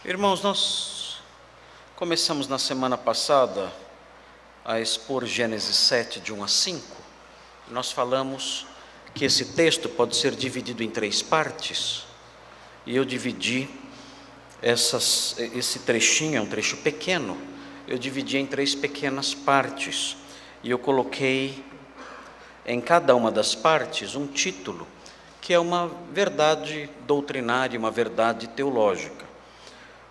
Irmãos, nós começamos na semana passada a expor Gênesis 7, de 1 a 5. Nós falamos que esse texto pode ser dividido em 3 partes, e eu dividi esse trechinho, é um trecho pequeno, eu dividi em 3 pequenas partes, e eu coloquei em cada uma das partes um título, que é uma verdade doutrinária, uma verdade teológica.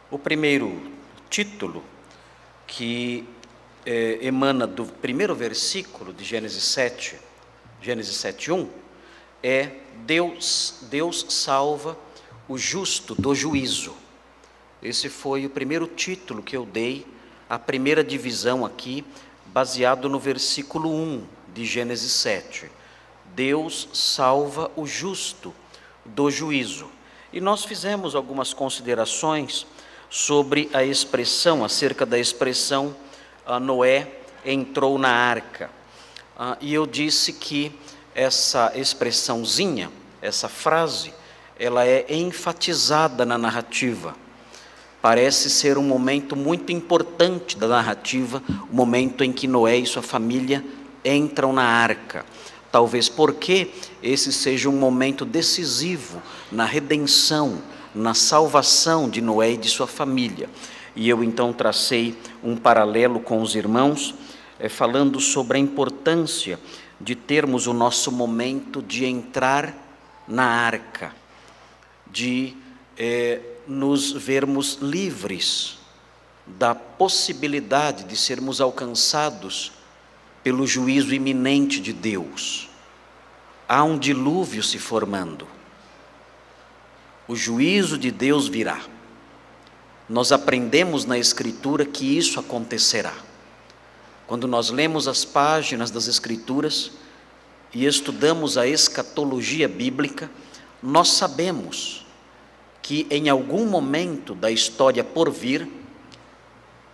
O primeiro título, que emana do primeiro versículo de Gênesis 7, Gênesis 7:1, é Deus salva o justo do juízo. Esse foi o primeiro título que eu dei, a primeira divisão aqui, baseado no versículo 1 de Gênesis 7. Deus salva o justo do juízo. E nós fizemos algumas considerações sobre a expressão, acerca da expressão Noé entrou na arca. E eu disse que essa expressãozinha, essa frase, ela é enfatizada na narrativa. Parece ser um momento muito importante da narrativa, o momento em que Noé e sua família entram na arca. Talvez porque esse seja um momento decisivo na redenção, na salvação de Noé e de sua família. E eu então tracei um paralelo com os irmãos, falando sobre a importância de termos o nosso momento de entrar na arca, de nos vermos livres da possibilidade de sermos alcançados pelo juízo iminente de Deus. Há um dilúvio se formando. O juízo de Deus virá. Nós aprendemos na Escritura que isso acontecerá. Quando nós lemos as páginas das Escrituras e estudamos a escatologia bíblica, nós sabemos que em algum momento da história por vir,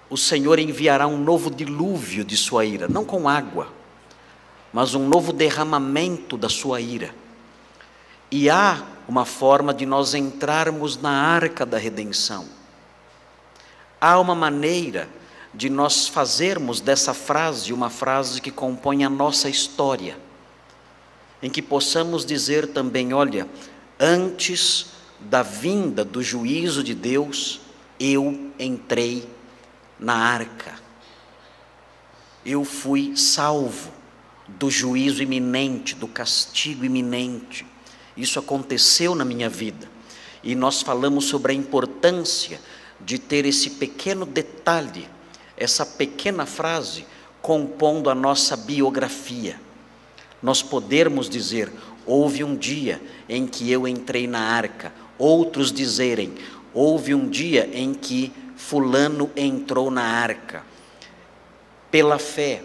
o Senhor enviará um novo dilúvio de sua ira, não com água, mas um novo derramamento da sua ira. E há uma forma de nós entrarmos na arca da redenção. Há uma maneira de nós fazermos dessa frase uma frase que compõe a nossa história, em que possamos dizer também: olha, antes da vinda do juízo de Deus, eu entrei na arca. Eu fui salvo do juízo iminente, do castigo iminente. Isso aconteceu na minha vida, e nós falamos sobre a importância de ter esse pequeno detalhe, essa pequena frase, compondo a nossa biografia. Nós podermos dizer: houve um dia em que eu entrei na arca. Outros dizerem: houve um dia em que fulano entrou na arca. Pela fé,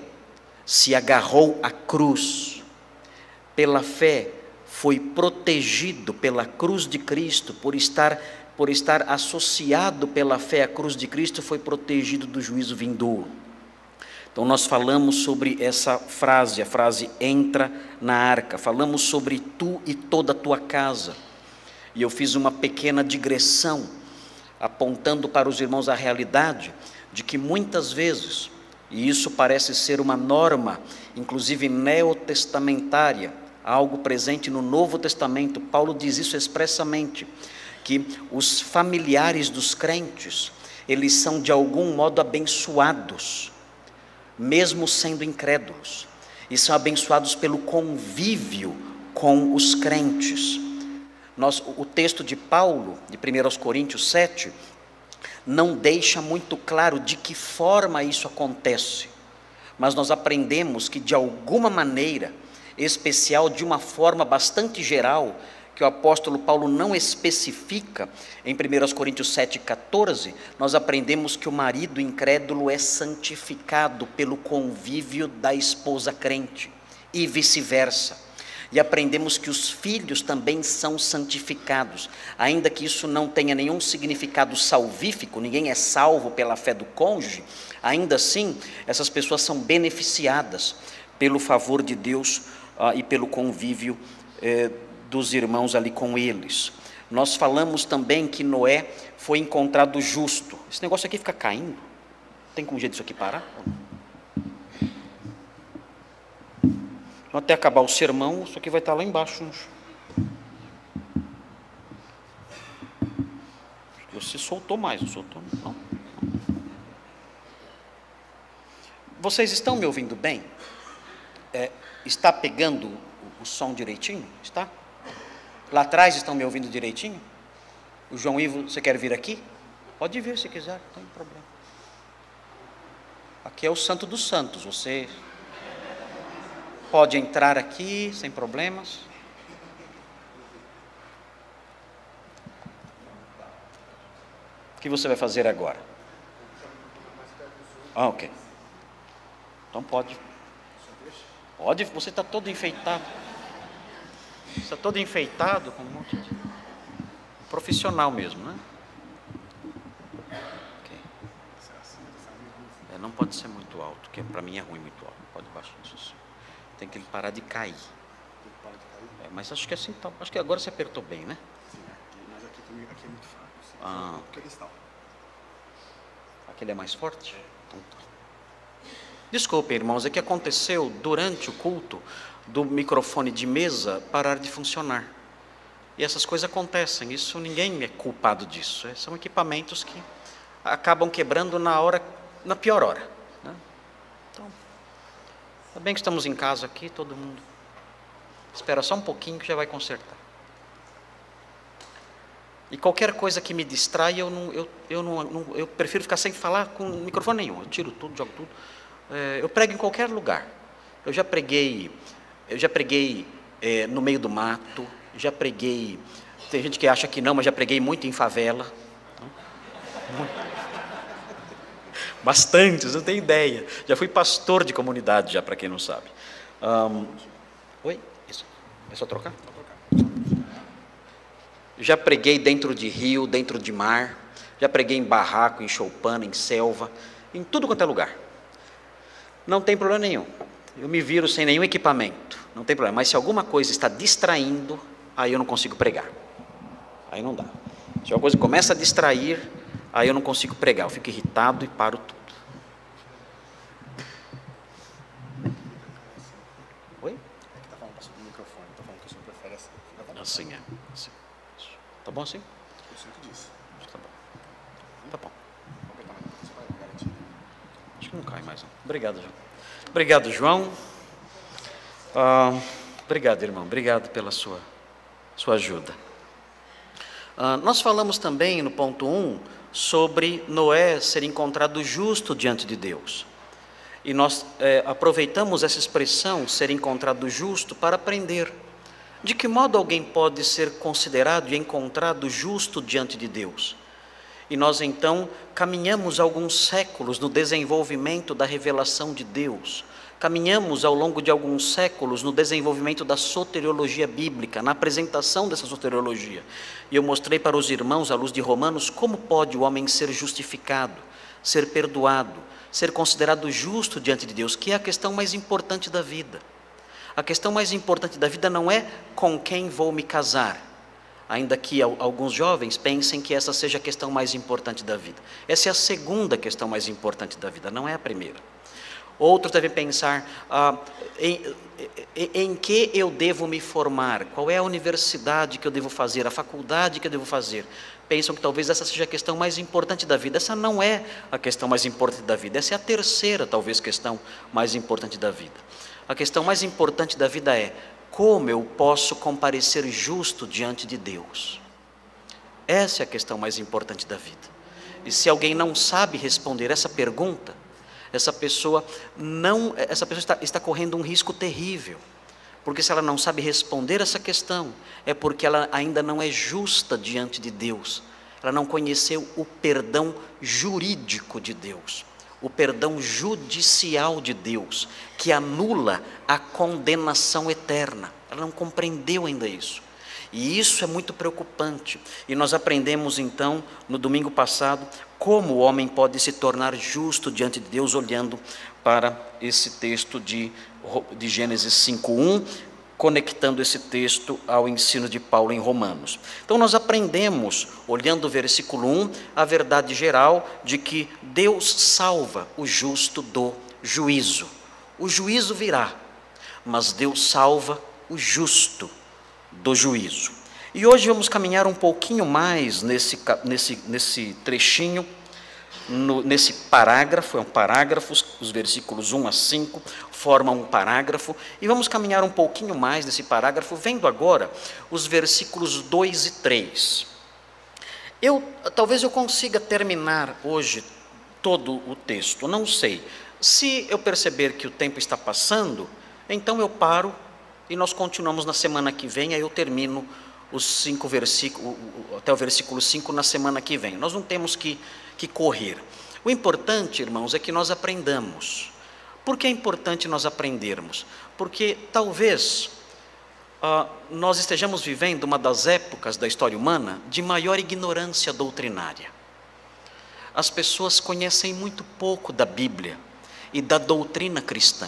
se agarrou à cruz. Pela fé, foi protegido pela cruz de Cristo, por estar associado pela fé à cruz de Cristo, foi protegido do juízo vindouro. Então nós falamos sobre essa frase, a frase entra na arca, falamos sobre tu e toda a tua casa, e eu fiz uma pequena digressão, apontando para os irmãos a realidade de que muitas vezes, e isso parece ser uma norma, inclusive neotestamentária, algo presente no Novo Testamento, Paulo diz isso expressamente, que os familiares dos crentes, eles são de algum modo abençoados, mesmo sendo incrédulos, e são abençoados pelo convívio com os crentes. O texto de Paulo, de 1 Coríntios 7, não deixa muito claro de que forma isso acontece, mas nós aprendemos que de alguma maneira especial, de uma forma bastante geral, que o apóstolo Paulo não especifica, em 1 Coríntios 7,14, nós aprendemos que o marido incrédulo é santificado pelo convívio da esposa crente, e vice-versa. E aprendemos que os filhos também são santificados, ainda que isso não tenha nenhum significado salvífico, ninguém é salvo pela fé do cônjuge, ainda assim, essas pessoas são beneficiadas pelo favor de Deus e pelo convívio dos irmãos ali com eles. Nós falamos também que Noé foi encontrado justo. Esse negócio aqui fica caindo. Tem como jeito disso aqui parar? Então, até acabar o sermão, isso aqui vai estar lá embaixo. Você soltou mais, não soltou? Não. Vocês estão me ouvindo bem? Está pegando o som direitinho? Está? Lá atrás estão me ouvindo direitinho? O João Ivo, você quer vir aqui? Pode vir se quiser, não tem problema. Aqui é o Santo dos Santos, você pode entrar aqui sem problemas. O que você vai fazer agora? Ok. Então pode. Pode, você está todo enfeitado. Você está todo enfeitado com um monte de... Profissional mesmo, né? Okay. Não pode ser muito alto, porque para mim é ruim muito alto. Pode baixar isso. Tem que parar de cair. Mas acho que assim, acho que agora você apertou bem, né? Sim, mas aqui é muito fraco. Aquele é mais forte? Então tá. Desculpem, irmãos, é que aconteceu durante o culto do microfone de mesa parar de funcionar. E essas coisas acontecem, isso ninguém é culpado disso. São equipamentos que acabam quebrando na pior hora, né? Então, ainda bem que estamos em casa aqui, todo mundo espera só um pouquinho que já vai consertar. E qualquer coisa que me distrai, eu prefiro ficar sem falar com microfone nenhum. Eu tiro tudo, jogo tudo. Eu prego em qualquer lugar. Eu já preguei no meio do mato, já preguei, tem gente que acha que não, mas já preguei muito em favela. Bastante, você não tem ideia. Já fui pastor de comunidade, já, para quem não sabe. Oi? Isso. É só trocar? Já preguei dentro de rio, dentro de mar, já preguei em barraco, em choupana, em selva, em tudo quanto é lugar. Não tem problema nenhum. Eu me viro sem nenhum equipamento, não tem problema. Mas se alguma coisa está distraindo, aí eu não consigo pregar. Aí não dá. Se alguma coisa começa a distrair, aí eu não consigo pregar. Eu fico irritado e paro tudo. Oi? É que está falando sobre o microfone, está falando que o senhor prefere assim. Assim é. Assim. Tá bom assim? Eu sinto disso. Acho que tá bom. Tá bom. Garantir. Acho que não cai mais não. Obrigado, João. Obrigado, João. Obrigado, irmão. Obrigado pela sua ajuda. Nós falamos também no ponto 1 sobre Noé ser encontrado justo diante de Deus. E nós aproveitamos essa expressão, ser encontrado justo, para aprender de que modo alguém pode ser considerado e encontrado justo diante de Deus. E nós então caminhamos alguns séculos no desenvolvimento da revelação de Deus. Caminhamos ao longo de alguns séculos no desenvolvimento da soteriologia bíblica, na apresentação dessa soteriologia. E eu mostrei para os irmãos, à luz de Romanos, como pode o homem ser justificado, ser perdoado, ser considerado justo diante de Deus, que é a questão mais importante da vida. A questão mais importante da vida não é com quem vou me casar, ainda que alguns jovens pensem que essa seja a questão mais importante da vida. Essa é a segunda questão mais importante da vida, não é a primeira. Outros devem pensar em que eu devo me formar, qual é a universidade que eu devo fazer, a faculdade que eu devo fazer. Pensam que talvez essa seja a questão mais importante da vida. Essa não é a questão mais importante da vida, essa é a terceira, talvez, questão mais importante da vida. A questão mais importante da vida é: como eu posso comparecer justo diante de Deus? Essa é a questão mais importante da vida. E se alguém não sabe responder essa pergunta, essa pessoa está correndo um risco terrível. Porque se ela não sabe responder essa questão, é porque ela ainda não é justa diante de Deus. Ela não conheceu o perdão jurídico de Deus, o perdão judicial de Deus, que anula a condenação eterna. Ela não compreendeu ainda isso. E isso é muito preocupante. E nós aprendemos então, no domingo passado, como o homem pode se tornar justo diante de Deus, olhando para esse texto de Gênesis 5:1, conectando esse texto ao ensino de Paulo em Romanos. Então nós aprendemos, olhando o versículo 1, a verdade geral de que Deus salva o justo do juízo. O juízo virá, mas Deus salva o justo do juízo. E hoje vamos caminhar um pouquinho mais nesse trechinho, nesse parágrafo, é um parágrafo, os versículos 1 a 5 formam um parágrafo, e vamos caminhar um pouquinho mais nesse parágrafo, vendo agora os versículos 2 e 3. Talvez eu consiga terminar hoje todo o texto, não sei. Se eu perceber que o tempo está passando, então eu paro e nós continuamos na semana que vem, aí eu termino os 5 versículos, até o versículo 5 na semana que vem. Nós não temos que correr. O importante, irmãos, é que nós aprendamos. Por que é importante nós aprendermos? Porque talvez nós estejamos vivendo uma das épocas da história humana de maior ignorância doutrinária. As pessoas conhecem muito pouco da Bíblia e da doutrina cristã.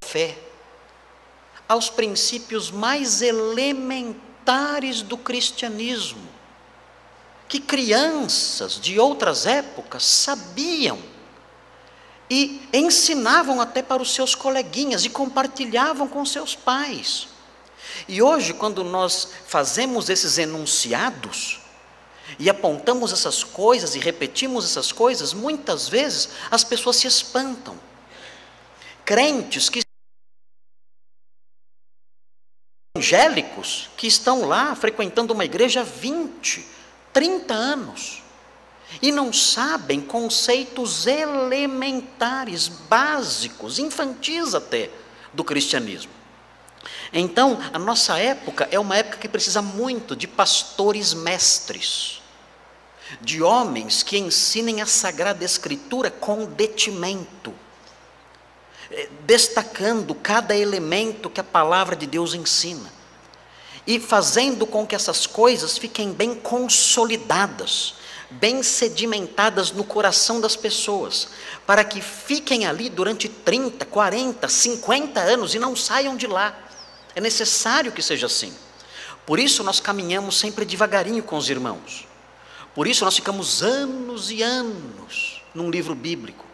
Fé, aos princípios mais elementares do cristianismo, que crianças de outras épocas sabiam e ensinavam até para os seus coleguinhas e compartilhavam com seus pais. E hoje, quando nós fazemos esses enunciados e apontamos essas coisas e repetimos essas coisas, muitas vezes as pessoas se espantam. Crentes evangélicos que estão lá frequentando uma igreja há 20, 30 anos e não sabem conceitos elementares, básicos, infantis até, do cristianismo. Então, a nossa época é uma época que precisa muito de pastores mestres, de homens que ensinem a Sagrada Escritura com detimento, destacando cada elemento que a palavra de Deus ensina e fazendo com que essas coisas fiquem bem consolidadas, bem sedimentadas no coração das pessoas, para que fiquem ali durante 30, 40, 50 anos e não saiam de lá. É necessário que seja assim. Por isso nós caminhamos sempre devagarinho com os irmãos. Por isso nós ficamos anos e anos num livro bíblico.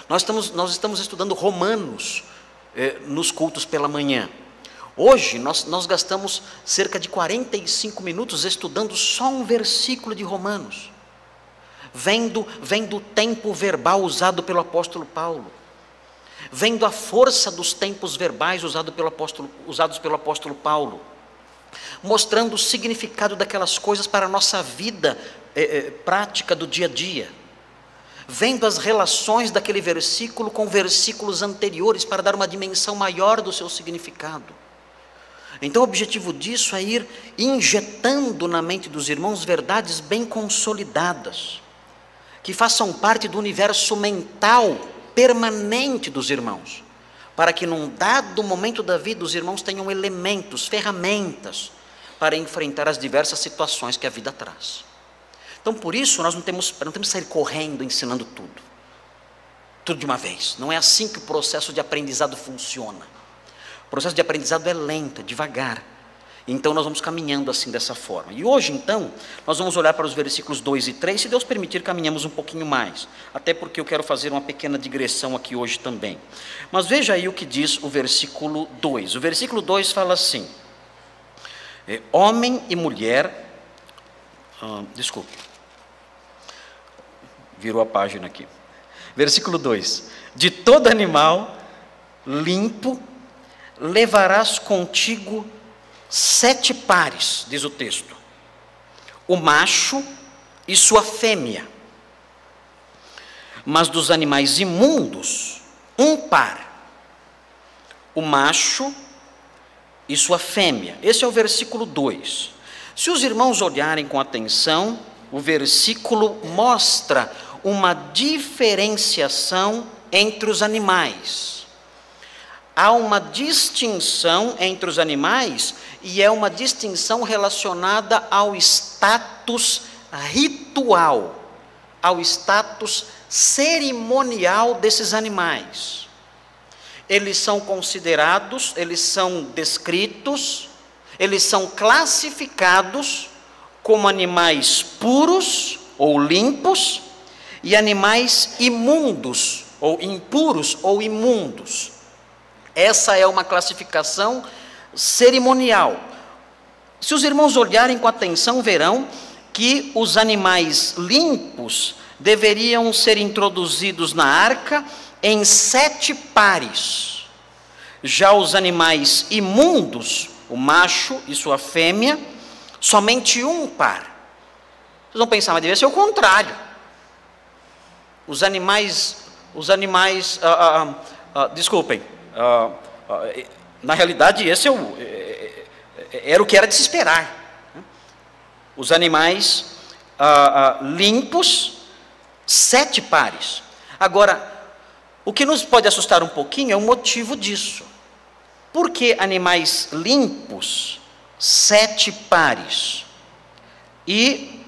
Nós estamos estudando Romanos nos cultos pela manhã. Hoje nós gastamos cerca de 45 minutos estudando só um versículo de Romanos, vendo o tempo verbal usado pelo apóstolo Paulo, vendo a força dos tempos verbais usados pelo apóstolo Paulo, mostrando o significado daquelas coisas para a nossa vida prática do dia a dia, vendo as relações daquele versículo com versículos anteriores para dar uma dimensão maior do seu significado. Então o objetivo disso é ir injetando na mente dos irmãos verdades bem consolidadas, que façam parte do universo mental permanente dos irmãos, para que num dado momento da vida os irmãos tenham elementos, ferramentas para enfrentar as diversas situações que a vida traz. Então, por isso, nós não temos que sair correndo, ensinando tudo de uma vez. Não é assim que o processo de aprendizado funciona. O processo de aprendizado é lento, é devagar. Então, nós vamos caminhando assim, dessa forma. E hoje, então, nós vamos olhar para os versículos 2 e 3, se Deus permitir, caminhamos um pouquinho mais. Até porque eu quero fazer uma pequena digressão aqui hoje também. Mas veja aí o que diz o versículo 2. O versículo 2 fala assim: homem e mulher... Virou a página aqui. Versículo 2: de todo animal limpo levarás contigo 7 pares, diz o texto, o macho e sua fêmea, mas dos animais imundos, 1 par, o macho e sua fêmea. Esse é o versículo 2. Se os irmãos olharem com atenção, o versículo mostra uma diferenciação entre os animais. Há uma distinção entre os animais e é uma distinção relacionada ao status ritual, ao status cerimonial desses animais. Eles são considerados, eles são descritos, eles são classificados como animais puros ou limpos e animais imundos ou impuros ou imundos. Essa é uma classificação cerimonial. Se os irmãos olharem com atenção, verão que os animais limpos deveriam ser introduzidos na arca em 7 pares. Já os animais imundos, o macho e sua fêmea, somente 1 par. Vocês vão pensar, mas deve ser o contrário. Desculpem, na realidade esse era o que era de se esperar. Os animais limpos, 7 pares. Agora, o que nos pode assustar um pouquinho é o motivo disso. Por que animais limpos, 7 pares? E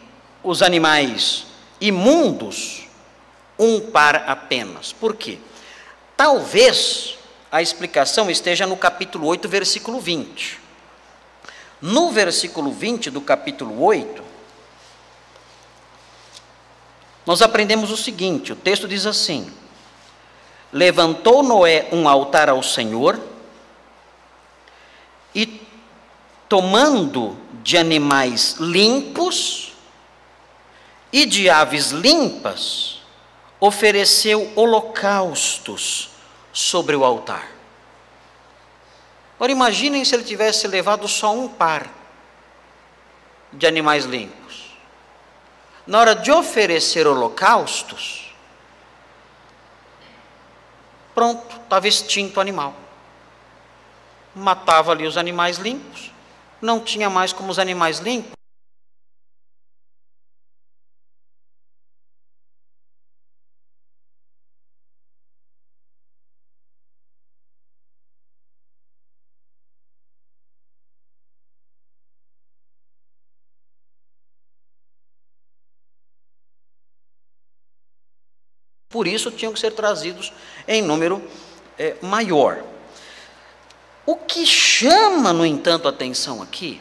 os animais imundos, 1 par apenas. Por quê? Talvez a explicação esteja no capítulo 8, versículo 20. No versículo 20 do capítulo 8, nós aprendemos o seguinte, o texto diz assim: levantou Noé um altar ao Senhor e, tomando de animais limpos e de aves limpas, ofereceu holocaustos sobre o altar. Agora imaginem se ele tivesse levado só 1 par de animais limpos. Na hora de oferecer holocaustos, pronto, estava extinto o animal. Matava ali os animais limpos, não tinha mais como os animais limpos. Por isso tinham que ser trazidos em número maior. O que chama, no entanto, a atenção aqui,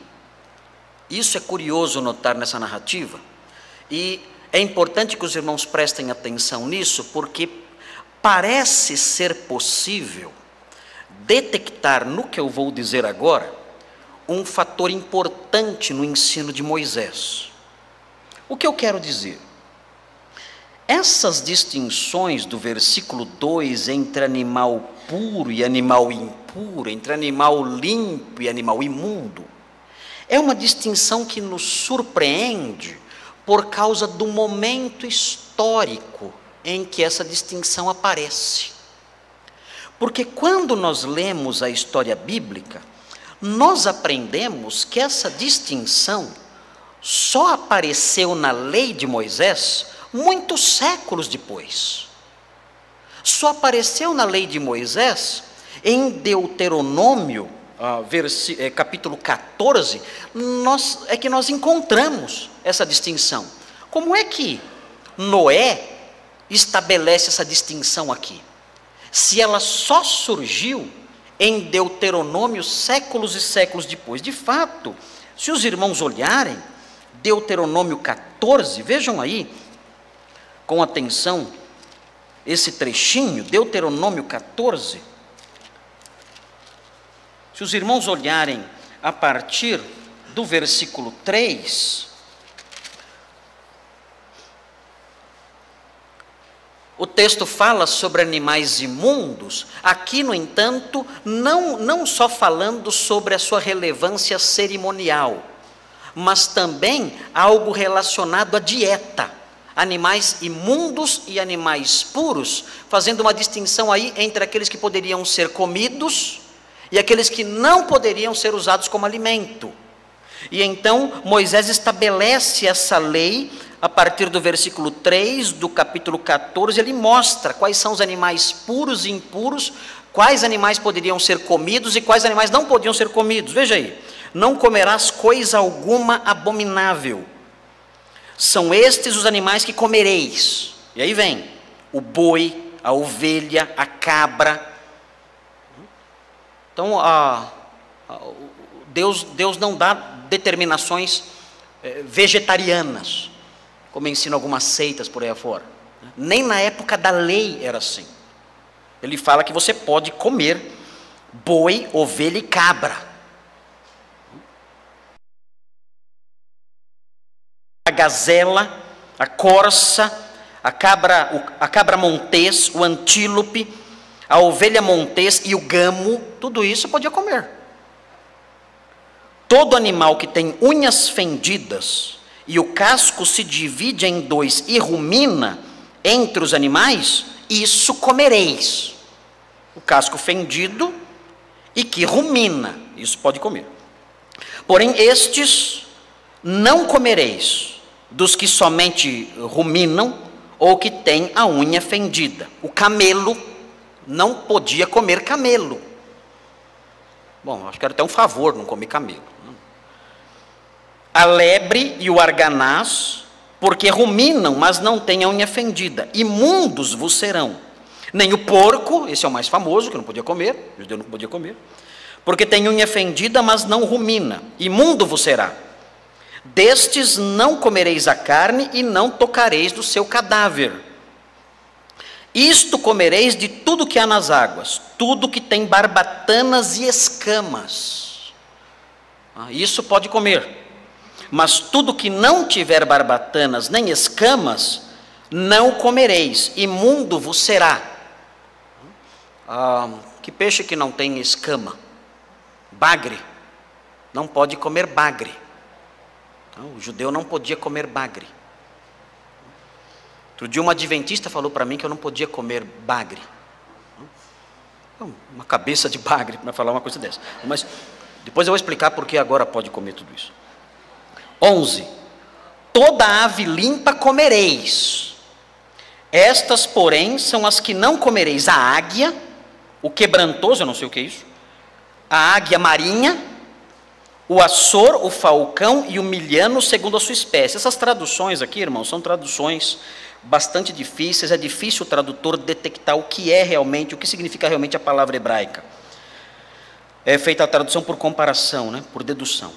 isso é curioso notar nessa narrativa, e é importante que os irmãos prestem atenção nisso, porque parece ser possível detectar no que eu vou dizer agora, um fator importante no ensino de Moisés. O que eu quero dizer? Essas distinções do versículo 2 entre animal puro e animal impuro, entre animal limpo e animal imundo, é uma distinção que nos surpreende por causa do momento histórico em que essa distinção aparece. Porque quando nós lemos a história bíblica, nós aprendemos que essa distinção só apareceu na lei de Moisés muitos séculos depois. Só apareceu na lei de Moisés, em Deuteronômio, capítulo 14, é que nós encontramos essa distinção. Como é que Noé estabelece essa distinção aqui? Se ela só surgiu em Deuteronômio séculos e séculos depois. De fato, se os irmãos olharem, Deuteronômio 14, vejam aí, com atenção, esse trechinho, Deuteronômio 14, se os irmãos olharem a partir do versículo 3, o texto fala sobre animais imundos, aqui, no entanto, não só falando sobre a sua relevância cerimonial, mas também algo relacionado à dieta. Animais imundos e animais puros, fazendo uma distinção aí entre aqueles que poderiam ser comidos e aqueles que não poderiam ser usados como alimento. E então Moisés estabelece essa lei a partir do versículo 3 do capítulo 14, ele mostra quais são os animais puros e impuros, quais animais poderiam ser comidos e quais animais não podiam ser comidos. Veja aí: não comerás coisa alguma abominável. São estes os animais que comereis. E aí vem o boi, a ovelha, a cabra. Então, Deus não dá determinações vegetarianas, como ensinam algumas seitas por aí afora. Nem na época da lei era assim. Ele fala que você pode comer boi, ovelha e cabra. A gazela, a corça, a cabra montês, o antílope, a ovelha montês e o gamo, tudo isso podia comer. Todo animal que tem unhas fendidas e o casco se divide em dois e rumina entre os animais, isso comereis. O casco fendido e que rumina, isso pode comer. Porém, estes não comereis, dos que somente ruminam ou que têm a unha fendida. O camelo, não podia comer camelo. Bom, acho que era até um favor não comer camelo. A lebre e o arganaz, porque ruminam, mas não têm a unha fendida. Imundos vos serão. Nem o porco, esse é o mais famoso, que não podia comer, o judeu não podia comer, porque tem unha fendida, mas não rumina. Imundo vos será. Destes não comereis a carne e não tocareis do seu cadáver. Isto comereis de tudo que há nas águas, tudo que tem barbatanas e escamas. Isso pode comer. Mas tudo que não tiver barbatanas nem escamas, não comereis, imundo vos será. Que peixe que não tem escama? Bagre. Não pode comer bagre. O judeu não podia comer bagre. Outro dia uma adventista falou para mim que eu não podia comer bagre. Uma cabeça de bagre para falar uma coisa dessa. Mas depois eu vou explicar porque agora pode comer tudo isso. 11. Toda ave limpa comereis. Estas, porém, são as que não comereis: a águia, o quebrantoso, eu não sei o que é isso, a águia marinha, o açor, o falcão e o milhano segundo a sua espécie. Essas traduções aqui, irmãos, são traduções bastante difíceis. É difícil o tradutor detectar o que é realmente, o que significa realmente a palavra hebraica. É feita a tradução por comparação, né? Por dedução.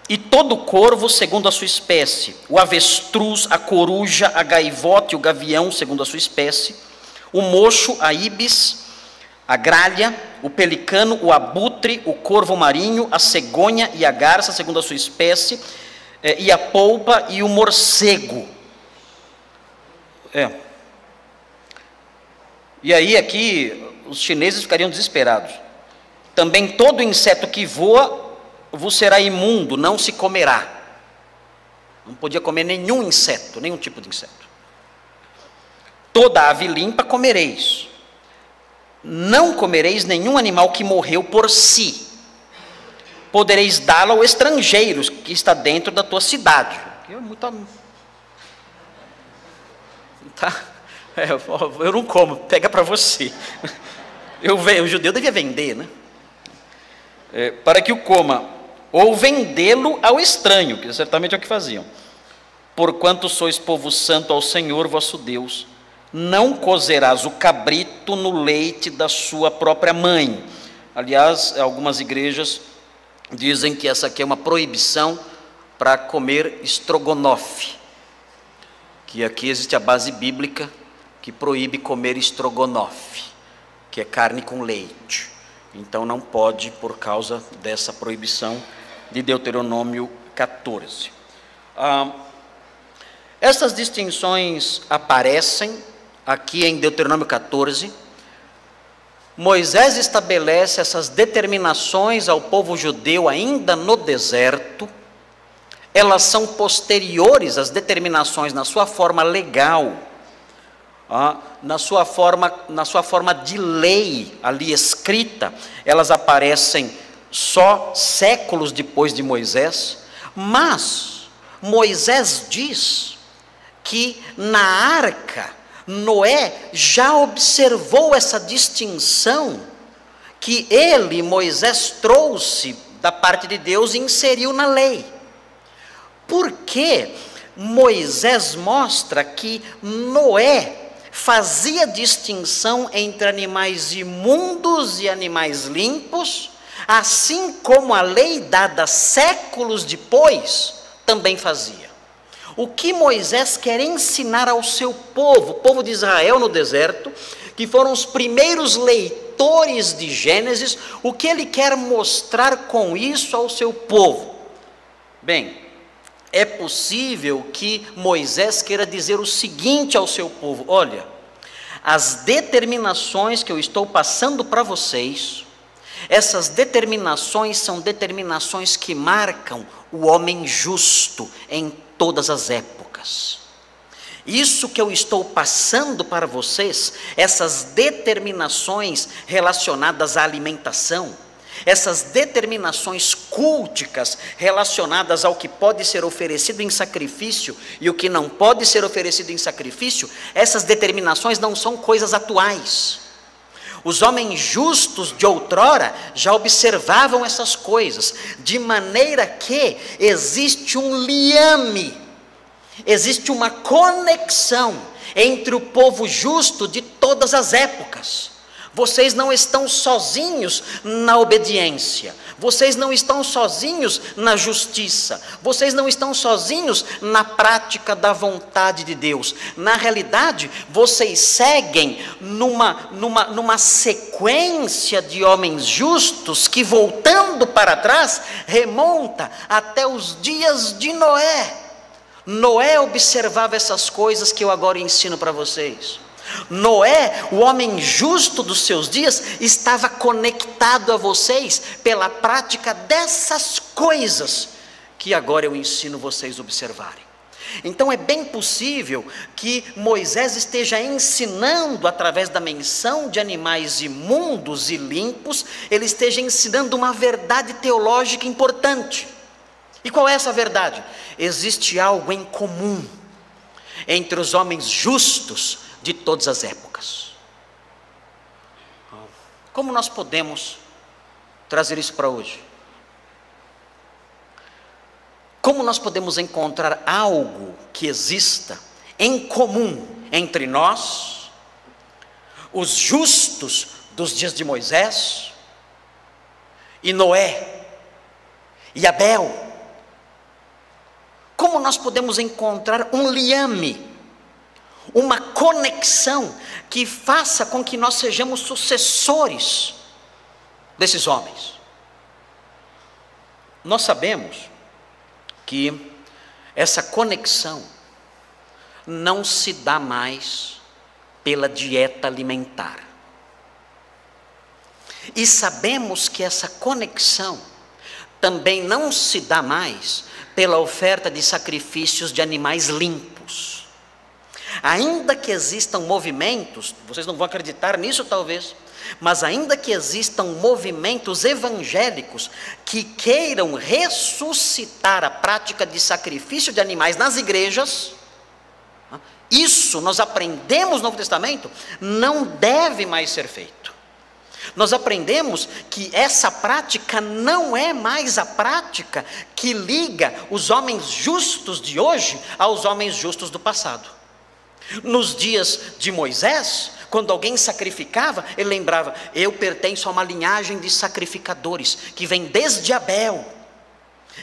E todo corvo segundo a sua espécie, o avestruz, a coruja, a gaivota e o gavião segundo a sua espécie, o mocho, a ibis, a gralha, o pelicano, o abutre, o corvo marinho, a cegonha e a garça segundo a sua espécie, e a polpa e o morcego. E aí aqui os chineses ficariam desesperados. Também todo inseto que voa vos será imundo, não se comerá. Não podia comer nenhum inseto, nenhum tipo de inseto. Toda ave limpa comereis. Não comereis nenhum animal que morreu por si. Podereis dá-lo ao estrangeiro que está dentro da tua cidade. Eu não como, pega para você. O judeu devia vender, né? Para que o coma, ou vendê-lo ao estranho, que certamente é o que faziam. Porquanto sois povo santo ao Senhor vosso Deus, não cozerás o cabrito no leite da sua própria mãe. Aliás, algumas igrejas dizem que essa aqui é uma proibição para comer estrogonofe, que aqui existe a base bíblica que proíbe comer estrogonofe, que é carne com leite. Então não pode por causa dessa proibição de Deuteronômio 14. Essas distinções aparecem aqui em Deuteronômio 14. Moisés estabelece essas determinações ao povo judeu ainda no deserto. Elas são posteriores às determinações na sua forma legal, na sua forma de lei ali escrita. Elas aparecem só séculos depois de Moisés, mas Moisés diz que na arca, Noé já observou essa distinção que ele, Moisés, trouxe da parte de Deus e inseriu na lei. Porque Moisés mostra que Noé fazia distinção entre animais imundos e animais limpos, assim como a lei dada séculos depois também fazia. O que Moisés quer ensinar ao seu povo, o povo de Israel no deserto, que foram os primeiros leitores de Gênesis, o que ele quer mostrar com isso ao seu povo? Bem, é possível que Moisés queira dizer o seguinte ao seu povo: olha, as determinações que eu estou passando para vocês, essas determinações são determinações que marcam o homem justo em todas as épocas. Isso que eu estou passando para vocês, essas determinações relacionadas à alimentação, essas determinações culticas relacionadas ao que pode ser oferecido em sacrifício e o que não pode ser oferecido em sacrifício, essas determinações não são coisas atuais. Os homens justos de outrora já observavam essas coisas, de maneira que existe um liame, existe uma conexão entre o povo justo de todas as épocas. Vocês não estão sozinhos na obediência, vocês não estão sozinhos na justiça, vocês não estão sozinhos na prática da vontade de Deus. Na realidade, vocês seguem numa sequência de homens justos que, voltando para trás, remonta até os dias de Noé. Noé observava essas coisas que eu agora ensino para vocês. Noé, o homem justo dos seus dias, estava conectado a vocês pela prática dessas coisas que agora eu ensino vocês a observarem. Então é bem possível que Moisés esteja ensinando, através da menção de animais imundos e limpos, ele esteja ensinando uma verdade teológica importante. E qual é essa verdade? Existe algo em comum entre os homens justos de todas as épocas. Como nós podemos trazer isso para hoje? Como nós podemos encontrar algo que exista em comum entre nós, os justos dos dias de Moisés, e Noé, e Abel? Como nós podemos encontrar um liame, uma conexão que faça com que nós sejamos sucessores desses homens? Nós sabemos que essa conexão não se dá mais pela dieta alimentar. E sabemos que essa conexão também não se dá mais pela oferta de sacrifícios de animais limpos. Ainda que existam movimentos, vocês não vão acreditar nisso talvez, mas ainda que existam movimentos evangélicos que queiram ressuscitar a prática de sacrifício de animais nas igrejas, isso nós aprendemos no Novo Testamento, não deve mais ser feito. Nós aprendemos que essa prática não é mais a prática que liga os homens justos de hoje aos homens justos do passado. Nos dias de Moisés, quando alguém sacrificava, ele lembrava: eu pertenço a uma linhagem de sacrificadores, que vem desde Abel,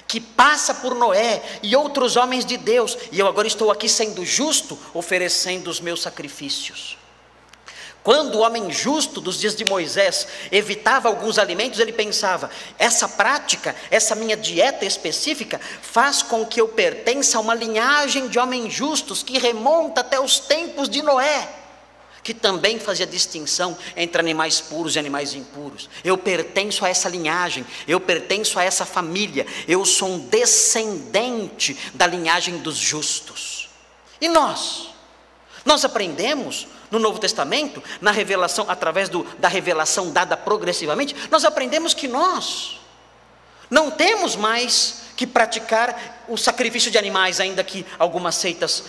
que passa por Noé e outros homens de Deus, e eu agora estou aqui sendo justo, oferecendo os meus sacrifícios. Quando o homem justo dos dias de Moisés evitava alguns alimentos, ele pensava: essa prática, essa minha dieta específica, faz com que eu pertença a uma linhagem de homens justos que remonta até os tempos de Noé, que também fazia distinção entre animais puros e animais impuros. Eu pertenço a essa linhagem, eu pertenço a essa família, eu sou um descendente da linhagem dos justos. E nós aprendemos no Novo Testamento, na revelação, através da revelação dada progressivamente, nós aprendemos que nós não temos mais que praticar o sacrifício de animais, ainda que algumas seitas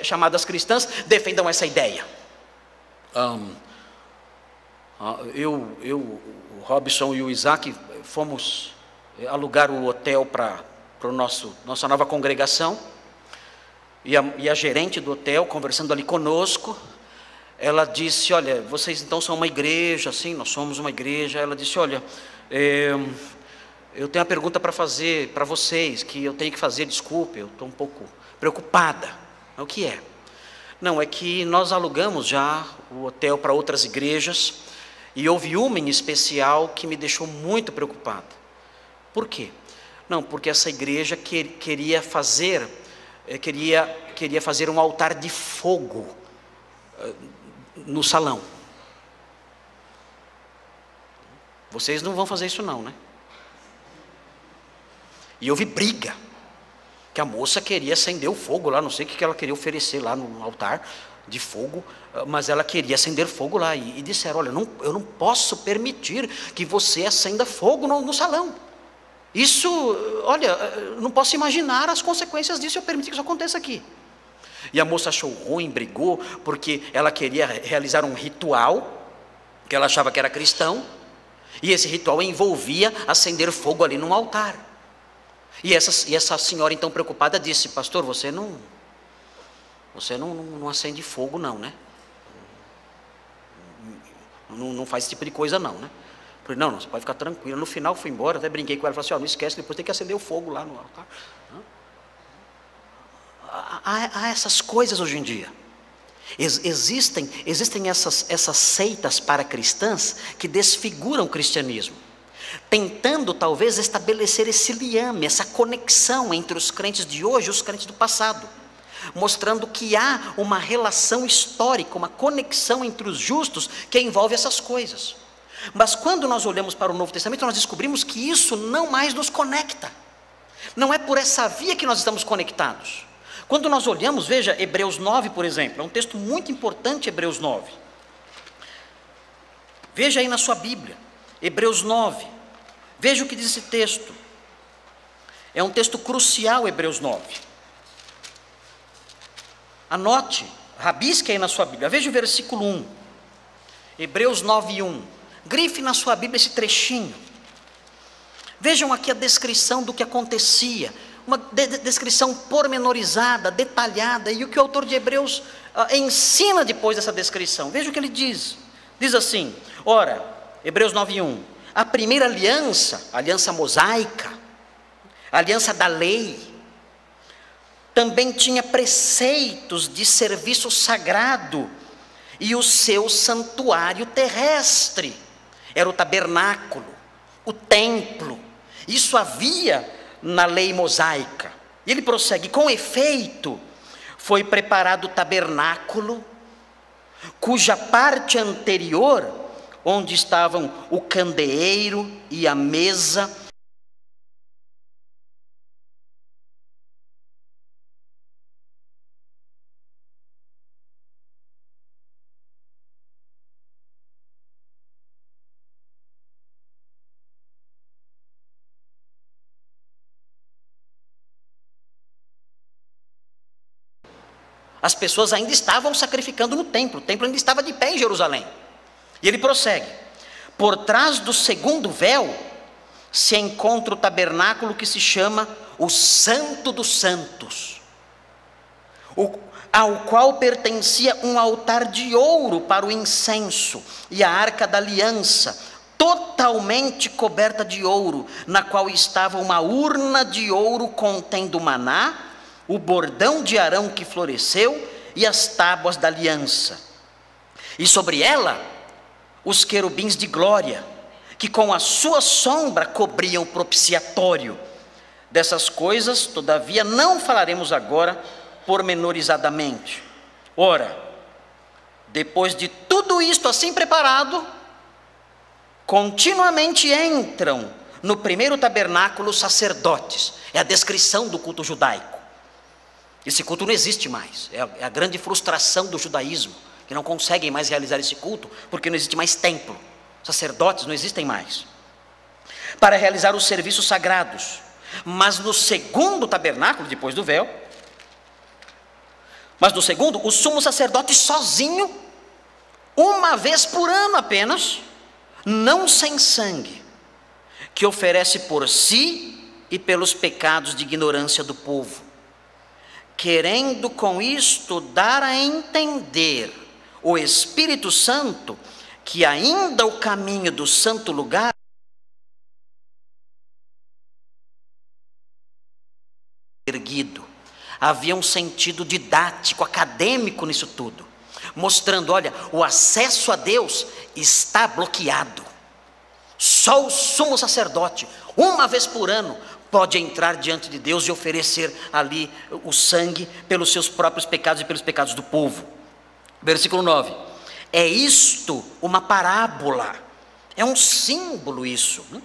chamadas cristãs defendam essa ideia. O Robson e o Isaac fomos alugar o hotel para nossa nova congregação, e a gerente do hotel, conversando ali conosco, ela disse: olha, vocês então são uma igreja? Sim, nós somos uma igreja. Ela disse: olha, eu tenho uma pergunta para fazer para vocês, que eu tenho que fazer, desculpe, eu estou um pouco preocupada. O que é? Não, é que nós alugamos já o hotel para outras igrejas, e houve uma em especial que me deixou muito preocupada. Por quê? Não, porque essa igreja queria fazer um altar de fogo no salão. Vocês não vão fazer isso não, né? E houve briga, que a moça queria acender o fogo lá, não sei o que ela queria oferecer lá no altar de fogo, mas ela queria acender fogo lá, e disseram: olha, eu não posso permitir que você acenda fogo no salão. Isso, olha, não posso imaginar as consequências disso, eu permitir que isso aconteça aqui. E a moça achou ruim, brigou, porque ela queria realizar um ritual, que ela achava que era cristão, e esse ritual envolvia acender fogo ali num altar. E essa senhora então preocupada disse: pastor, você não acende fogo não, né? Não faz esse tipo de coisa não, né? Eu falei: não, você pode ficar tranquilo. No final fui embora, até brinquei com ela, falei assim: não esquece, depois tem que acender o fogo lá no altar. Há essas coisas hoje em dia. Existem essas seitas paracristãs que desfiguram o cristianismo, tentando talvez estabelecer esse liame, essa conexão entre os crentes de hoje e os crentes do passado, mostrando que há uma relação histórica, uma conexão entre os justos que envolve essas coisas. Mas quando nós olhamos para o Novo Testamento, nós descobrimos que isso não mais nos conecta. Não é por essa via que nós estamos conectados. Quando nós olhamos, veja, Hebreus 9, por exemplo, é um texto muito importante, Hebreus 9. Veja aí na sua Bíblia, Hebreus 9. Veja o que diz esse texto. É um texto crucial, Hebreus 9. Anote, rabisque aí na sua Bíblia. Veja o versículo 1. Hebreus 9, 1. Grife na sua Bíblia esse trechinho. Vejam aqui a descrição do que acontecia. Uma descrição pormenorizada, detalhada. E o que o autor de Hebreus ensina depois dessa descrição. Veja o que ele diz. Diz assim: ora, Hebreus 9, 1. A primeira aliança, a aliança mosaica, a aliança da lei, também tinha preceitos de serviço sagrado e o seu santuário terrestre. Era o tabernáculo, o templo. Isso havia na lei mosaica. E ele prossegue: com efeito, foi preparado o tabernáculo, cuja parte anterior, onde estavam o candeeiro e a mesa, as pessoas ainda estavam sacrificando no templo, o templo ainda estava de pé em Jerusalém. E ele prossegue: por trás do segundo véu se encontra o tabernáculo que se chama o Santo dos Santos, ao qual pertencia um altar de ouro para o incenso e a arca da aliança, totalmente coberta de ouro, na qual estava uma urna de ouro contendo maná, o bordão de Arão que floresceu e as tábuas da aliança. E sobre ela, os querubins de glória, que com a sua sombra cobriam o propiciatório. Dessas coisas, todavia, não falaremos agora pormenorizadamente. Ora, depois de tudo isto assim preparado, continuamente entram no primeiro tabernáculo os sacerdotes. É a descrição do culto judaico. Esse culto não existe mais, é a grande frustração do judaísmo, que não conseguem mais realizar esse culto, porque não existe mais templo, sacerdotes não existem mais, para realizar os serviços sagrados, Mas no segundo tabernáculo, depois do véu, mas no segundo, o sumo sacerdote sozinho, uma vez por ano apenas, não sem sangue, que oferece por si e pelos pecados de ignorância do povo, querendo com isto dar a entender o Espírito Santo que ainda o caminho do santo lugar erguido. Havia um sentido didático, acadêmico nisso tudo, mostrando, olha, o acesso a Deus está bloqueado. Só o sumo sacerdote, uma vez por ano, pode entrar diante de Deus e oferecer ali o sangue pelos seus próprios pecados e pelos pecados do povo. Versículo 9, é isto uma parábola, é um símbolo isso, né?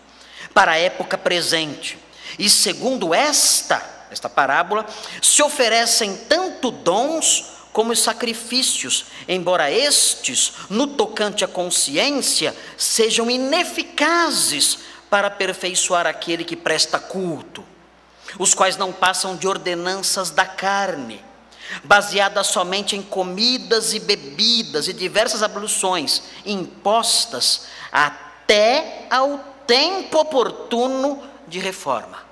Para a época presente, e segundo esta parábola, se oferecem tanto dons como os sacrifícios, embora estes, no tocante à consciência, sejam ineficazes para aperfeiçoar aquele que presta culto, os quais não passam de ordenanças da carne, baseadas somente em comidas e bebidas e diversas abluções impostas até ao tempo oportuno de reforma.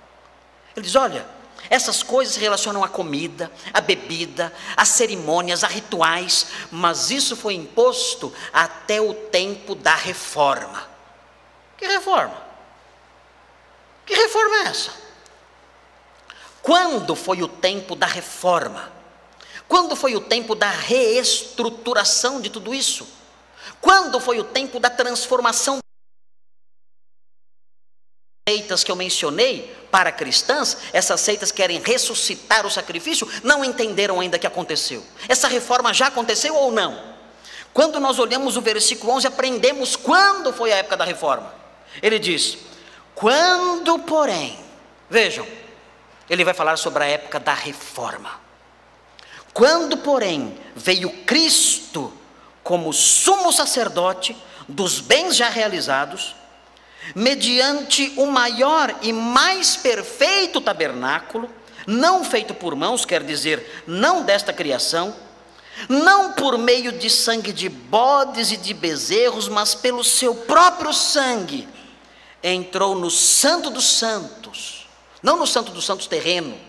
Ele diz, olha, essas coisas se relacionam à comida, à bebida, às cerimônias, a rituais, mas isso foi imposto até o tempo da reforma. Que reforma? Que reforma é essa? Quando foi o tempo da reforma? Quando foi o tempo da reestruturação de tudo isso? Quando foi o tempo da transformação? Seitas que eu mencionei para cristãs, essas seitas querem ressuscitar o sacrifício, não entenderam ainda o que aconteceu. Essa reforma já aconteceu ou não? Quando nós olhamos o versículo 11, aprendemos quando foi a época da reforma. Ele diz, quando porém, vejam, ele vai falar sobre a época da reforma. Quando porém veio Cristo como sumo sacerdote dos bens já realizados, mediante o maior e mais perfeito tabernáculo, não feito por mãos, quer dizer, não desta criação, não por meio de sangue de bodes e de bezerros, mas pelo seu próprio sangue, entrou no Santo dos Santos, não no Santo dos Santos terreno,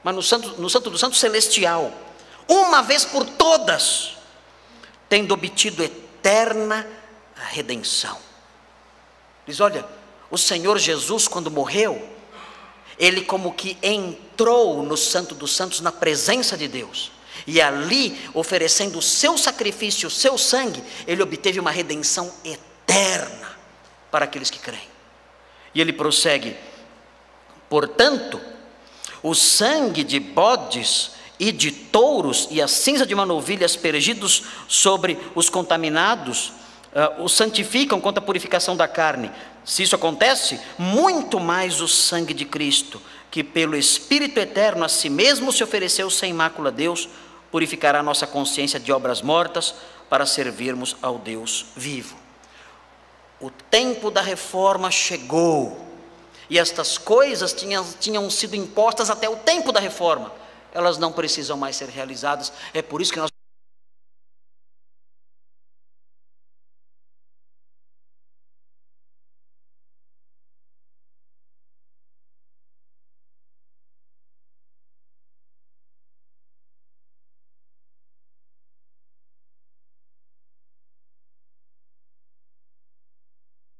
mas no Santo dos Santos celestial, uma vez por todas, tendo obtido eterna redenção. Diz, olha, o Senhor Jesus, quando morreu, ele como que entrou no Santo dos Santos, na presença de Deus, e ali, oferecendo o seu sacrifício, o seu sangue, ele obteve uma redenção eterna para aqueles que creem. E ele prossegue, portanto, o sangue de bodes e de touros e a cinza de uma novilha aspergidos sobre os contaminados, os santificam quanto à purificação da carne. Se isso acontece, muito mais o sangue de Cristo, que pelo Espírito eterno a si mesmo se ofereceu sem mácula a Deus, purificará a nossa consciência de obras mortas para servirmos ao Deus vivo. O tempo da reforma chegou, e estas coisas tinham sido impostas até o tempo da reforma, elas não precisam mais ser realizadas. É por isso que nós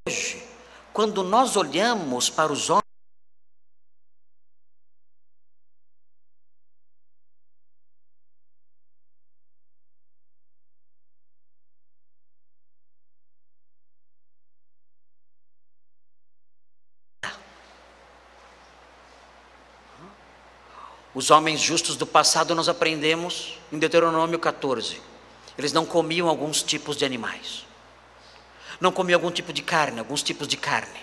hoje, quando nós olhamos para os homens, os homens justos do passado, nós aprendemos em Deuteronômio 14, eles não comiam alguns tipos de animais, não comiam algum tipo de carne, alguns tipos de carne.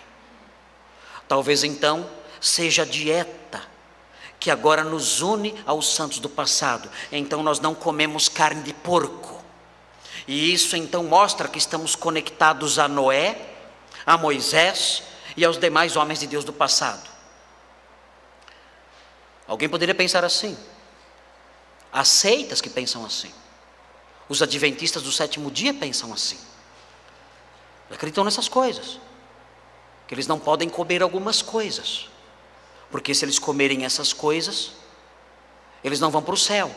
Talvez então seja a dieta que agora nos une aos santos do passado. Então nós não comemos carne de porco, e isso então mostra que estamos conectados a Noé, a Moisés e aos demais homens de Deus do passado. Alguém poderia pensar assim. Há seitas que pensam assim. Os adventistas do sétimo dia pensam assim. Acreditam nessas coisas. Que eles não podem comer algumas coisas. Porque se eles comerem essas coisas, eles não vão para o céu.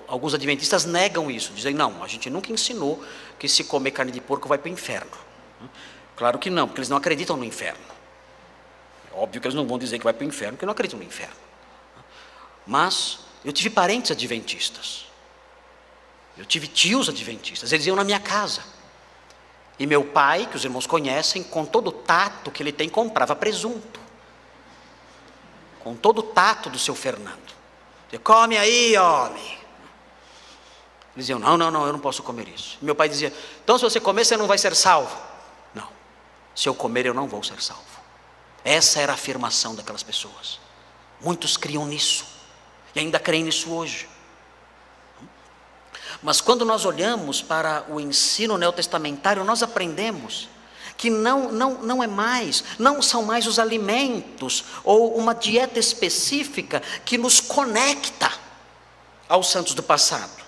Alguns adventistas negam isso. Dizem, não, a gente nunca ensinou que se comer carne de porco vai para o inferno. Claro que não, porque eles não acreditam no inferno. É óbvio que eles não vão dizer que vai para o inferno, porque não acreditam no inferno. Mas eu tive parentes adventistas. Eu tive tios adventistas. Eles iam na minha casa. E meu pai, que os irmãos conhecem, com todo o tato que ele tem, comprava presunto. Com todo o tato do seu Fernando. Dizia, come aí, homem. Eles diziam, não, eu não posso comer isso. Meu pai dizia, então se você comer, você não vai ser salvo. Não, se eu comer, eu não vou ser salvo. Essa era a afirmação daquelas pessoas. Muitos criam nisso. E ainda creem nisso hoje. Mas quando nós olhamos para o ensino neotestamentário, nós aprendemos que não é mais, não são mais os alimentos ou uma dieta específica que nos conecta aos santos do passado.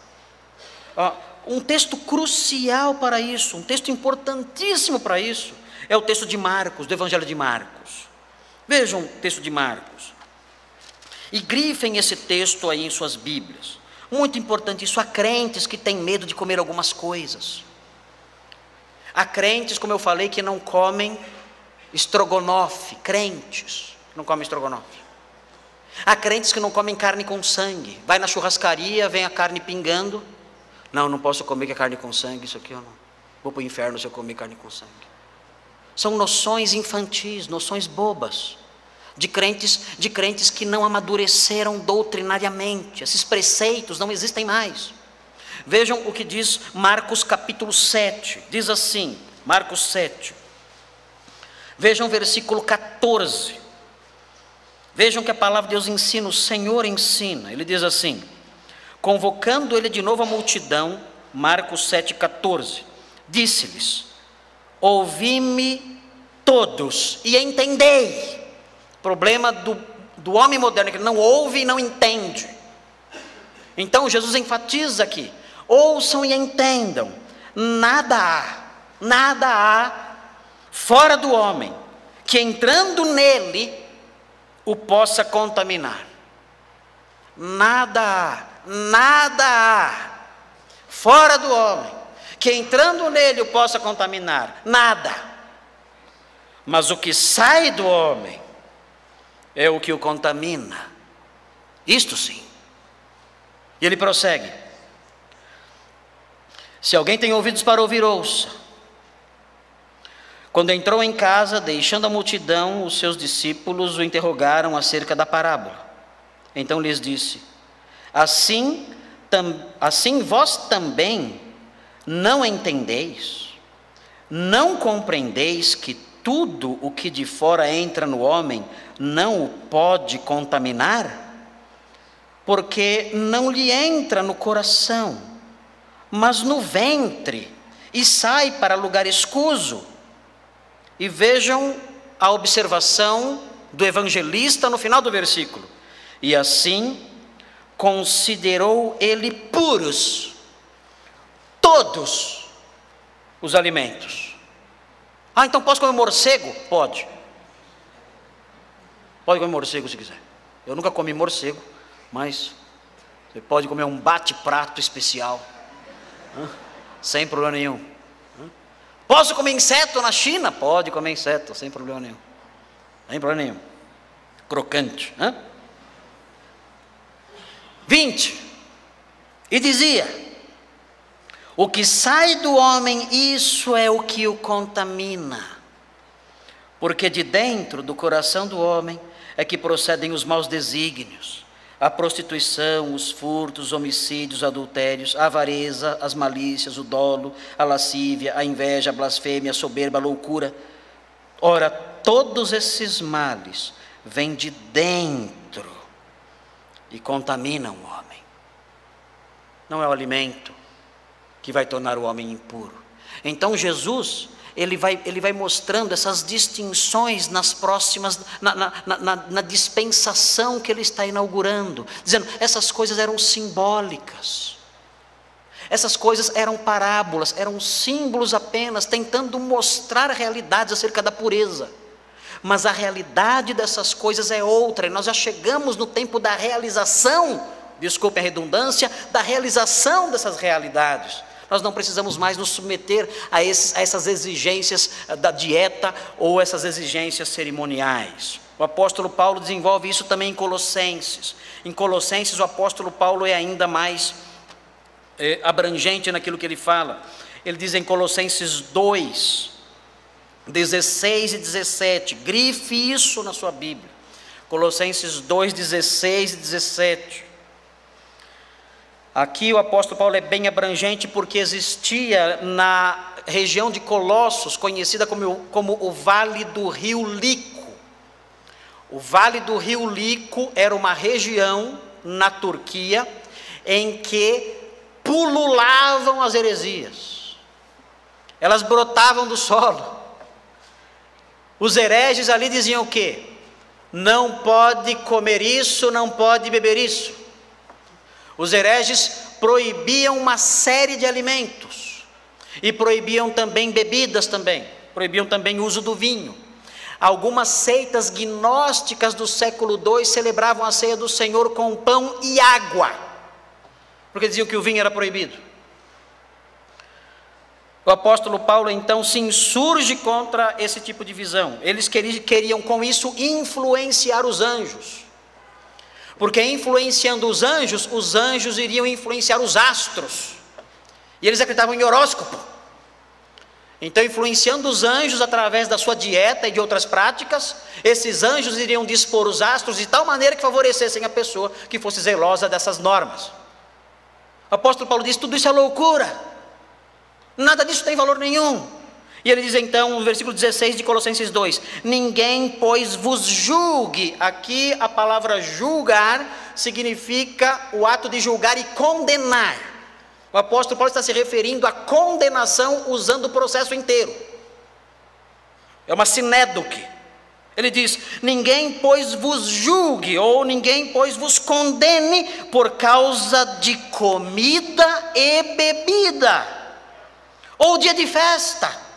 Um texto crucial para isso, um texto importantíssimo para isso, é o texto de Marcos, do Evangelho de Marcos. Vejam o texto de Marcos. E grifem esse texto aí em suas Bíblias. Muito importante isso, há crentes que têm medo de comer algumas coisas. Há crentes, como eu falei, que não comem estrogonofe, crentes que não comem estrogonofe. Há crentes que não comem carne com sangue. Vai na churrascaria, vem a carne pingando. Não posso comer que é carne com sangue, isso aqui eu não. Vou para o inferno se eu comer carne com sangue. São noções infantis, noções bobas. De crentes que não amadureceram doutrinariamente. Esses preceitos não existem mais. Vejam o que diz Marcos capítulo 7. Diz assim, Marcos 7. Vejam o versículo 14. Vejam que a palavra de Deus ensina, o Senhor ensina. Ele diz assim, convocando ele de novo a multidão, Marcos 7, 14. Disse-lhes, ouvi-me todos e entendei. Problema do homem moderno, que não ouve e não entende. Então Jesus enfatiza aqui, ouçam e entendam, nada há fora do homem, que entrando nele, o possa contaminar. Nada há fora do homem, que entrando nele o possa contaminar. Nada. Mas o que sai do homem, é o que o contamina. Isto sim. E ele prossegue. Se alguém tem ouvidos para ouvir, ouça. Quando entrou em casa, deixando a multidão, os seus discípulos o interrogaram acerca da parábola. Então lhes disse, assim vós também não entendeis? Não compreendeis que tudo o que de fora entra no homem não o pode contaminar? Porque não lhe entra no coração, mas no ventre, e sai para lugar escuso. E vejam a observação do evangelista no final do versículo. E assim considerou ele puros todos os alimentos. Então posso comer morcego? Pode. Pode comer morcego se quiser. Eu nunca comi morcego, mas você pode comer um bate-prato especial, sem problema nenhum. Posso comer inseto na China? Pode comer inseto, sem problema nenhum. Sem problema nenhum. Crocante. 20. E dizia, o que sai do homem, isso é o que o contamina. Porque de dentro do coração do homem é que procedem os maus desígnios, a prostituição, os furtos, os homicídios, adultérios, a avareza, as malícias, o dolo, a lascívia, a inveja, a blasfêmia, a soberba, a loucura. Ora, todos esses males vêm de dentro e contaminam o homem. Não é o alimento que vai tornar o homem impuro, Então Jesus, ele vai mostrando essas distinções nas próximas, na dispensação que ele está inaugurando, dizendo, essas coisas eram simbólicas, essas coisas eram parábolas, eram símbolos apenas, tentando mostrar realidades acerca da pureza. Mas a realidade dessas coisas é outra, e nós já chegamos no tempo da realização, desculpe a redundância, da realização dessas realidades. Nós não precisamos mais nos submeter a essas exigências da dieta ou essas exigências cerimoniais. O apóstolo Paulo desenvolve isso também em Colossenses. Em Colossenses o apóstolo Paulo é ainda mais abrangente naquilo que ele fala. Ele diz em Colossenses 2, 16 e 17, grife isso na sua Bíblia. Colossenses 2, 16 e 17. Aqui o apóstolo Paulo é bem abrangente, porque existia na região de Colossos, conhecida como o Vale do Rio Lico. O Vale do Rio Lico era uma região na Turquia em que pululavam as heresias. Elas brotavam do solo. Os hereges ali diziam o quê? Não pode comer isso, não pode beber isso. Os hereges proibiam uma série de alimentos, e proibiam também bebidas também, proibiam também o uso do vinho. Algumas seitas gnósticas do século II celebravam a ceia do Senhor com pão e água, porque diziam que o vinho era proibido. O apóstolo Paulo então se insurge contra esse tipo de visão. Eles queriam com isso influenciar os anjos, porque influenciando os anjos iriam influenciar os astros, e eles acreditavam em horóscopo. Então, influenciando os anjos através da sua dieta e de outras práticas, esses anjos iriam dispor os astros de tal maneira que favorecessem a pessoa que fosse zelosa dessas normas. O apóstolo Paulo diz, tudo isso é loucura, nada disso tem valor nenhum. E ele diz então, no versículo 16 de Colossenses 2, ninguém, pois, vos julgue. Aqui a palavra julgar significa o ato de julgar e condenar. O apóstolo Paulo está se referindo à condenação usando o processo inteiro. É uma sinédoque. Ele diz, ninguém, pois, vos julgue, ou ninguém, pois, vos condene por causa de comida e bebida, ou dia de festa,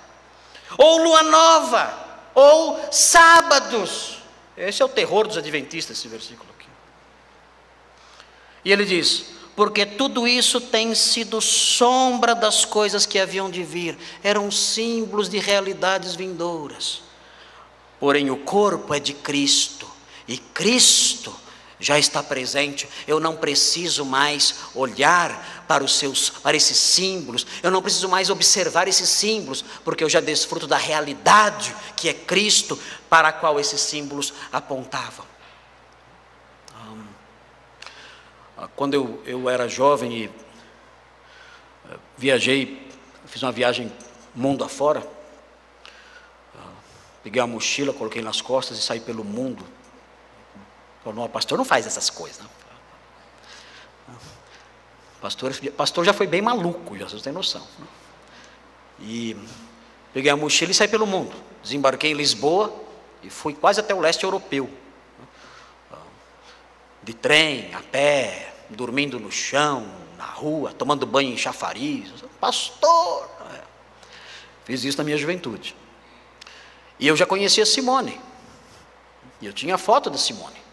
ou lua nova, ou sábados. Esse é o terror dos adventistas, esse versículo aqui. E ele diz, porque tudo isso tem sido sombra das coisas que haviam de vir, eram símbolos de realidades vindouras. Porém o corpo é de Cristo, e Cristo já está presente. Eu não preciso mais olhar para esses símbolos, eu não preciso mais observar esses símbolos, porque eu já desfruto da realidade que é Cristo, para a qual esses símbolos apontavam. Quando eu era jovem e viajei, fiz uma viagem mundo afora, peguei uma mochila, coloquei nas costas e saí pelo mundo. Falou, não, pastor não faz essas coisas, não. Pastor já foi bem maluco, já vocês têm noção. E peguei a mochila e saí pelo mundo. Desembarquei em Lisboa e fui quase até o leste europeu. De trem, a pé, dormindo no chão, na rua, tomando banho em chafariz. Pastor! Fiz isso na minha juventude. E eu já conhecia Simone. E eu tinha foto da Simone.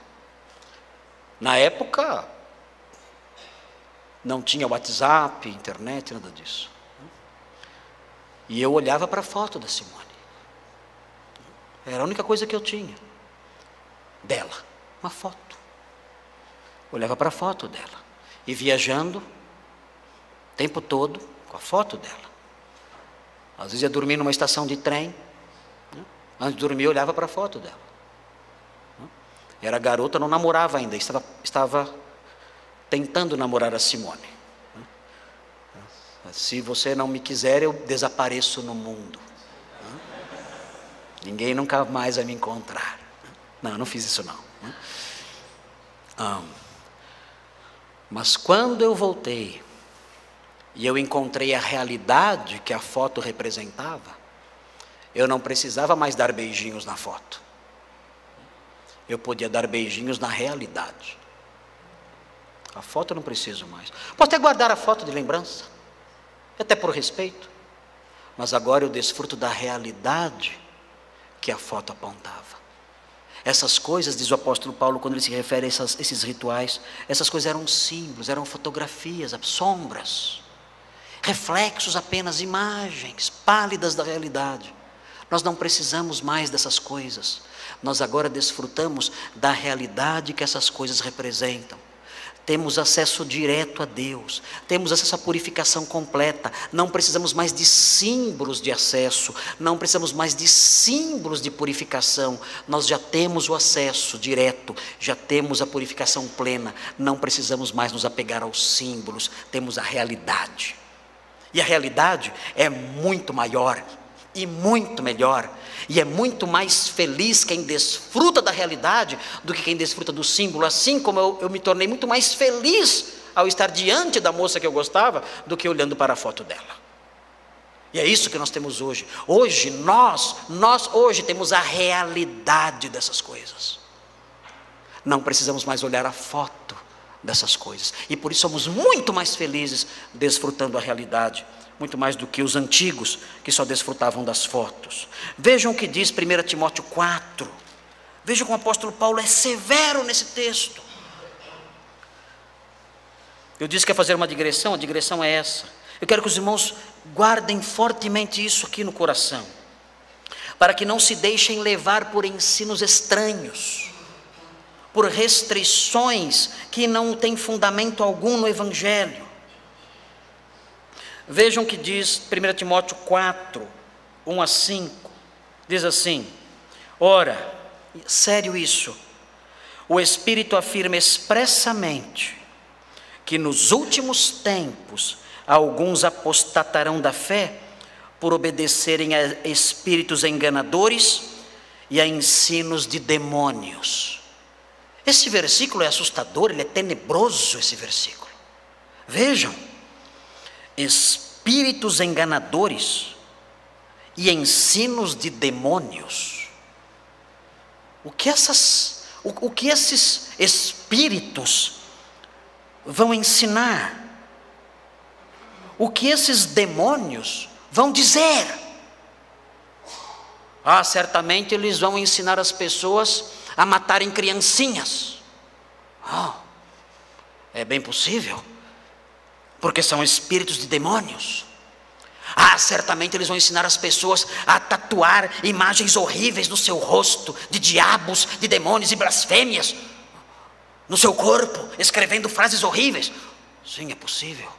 Na época, não tinha WhatsApp, internet, nada disso. E eu olhava para a foto da Simone. Era a única coisa que eu tinha dela, uma foto. Olhava para a foto dela. E viajando, o tempo todo, com a foto dela. Às vezes ia dormir numa estação de trem. Antes de dormir, eu olhava para a foto dela. Era garota, não namorava ainda, estava tentando namorar a Simone. Se você não me quiser, eu desapareço no mundo. Ninguém nunca mais vai me encontrar. Não, eu não fiz isso não. Mas quando eu voltei, e eu encontrei a realidade que a foto representava, eu não precisava mais dar beijinhos na foto. Eu podia dar beijinhos na realidade. A foto eu não preciso mais. Posso até guardar a foto de lembrança, até por respeito, mas agora eu desfruto da realidade que a foto apontava. Essas coisas, diz o apóstolo Paulo, quando ele se refere a esses rituais, essas coisas eram símbolos, eram fotografias, sombras, reflexos apenas, imagens pálidas da realidade. Nós não precisamos mais dessas coisas. Nós agora desfrutamos da realidade que essas coisas representam. Temos acesso direto a Deus, temos acesso à purificação completa, não precisamos mais de símbolos de acesso, não precisamos mais de símbolos de purificação, nós já temos o acesso direto, já temos a purificação plena, não precisamos mais nos apegar aos símbolos, temos a realidade. E a realidade é muito maior e muito melhor, e é muito mais feliz quem desfruta da realidade do que quem desfruta do símbolo, assim como eu me tornei muito mais feliz ao estar diante da moça que eu gostava do que olhando para a foto dela. E é isso que nós temos hoje. Hoje nós hoje temos a realidade dessas coisas. Não precisamos mais olhar a foto dessas coisas, e por isso somos muito mais felizes desfrutando a realidade, muito mais do que os antigos que só desfrutavam das fotos. Vejam o que diz 1 Timóteo 4. Vejam como o apóstolo Paulo é severo nesse texto. Eu disse que ia fazer uma digressão, a digressão é essa. Eu quero que os irmãos guardem fortemente isso aqui no coração, para que não se deixem levar por ensinos estranhos, por restrições que não têm fundamento algum no Evangelho. Vejam o que diz 1 Timóteo 4, 1 a 5, diz assim: ora, sério isso, o Espírito afirma expressamente que nos últimos tempos alguns apostatarão da fé por obedecerem a espíritos enganadores e a ensinos de demônios. Esse versículo é assustador, ele é tenebroso, esse versículo. Vejam, espíritos enganadores e ensinos de demônios. O que esses espíritos vão ensinar? O que esses demônios vão dizer? Certamente eles vão ensinar as pessoas a matarem criancinhas. É bem possível, porque são espíritos de demônios. Certamente eles vão ensinar as pessoas a tatuar imagens horríveis no seu rosto, de diabos, de demônios e blasfêmias no seu corpo, escrevendo frases horríveis. Sim, é possível.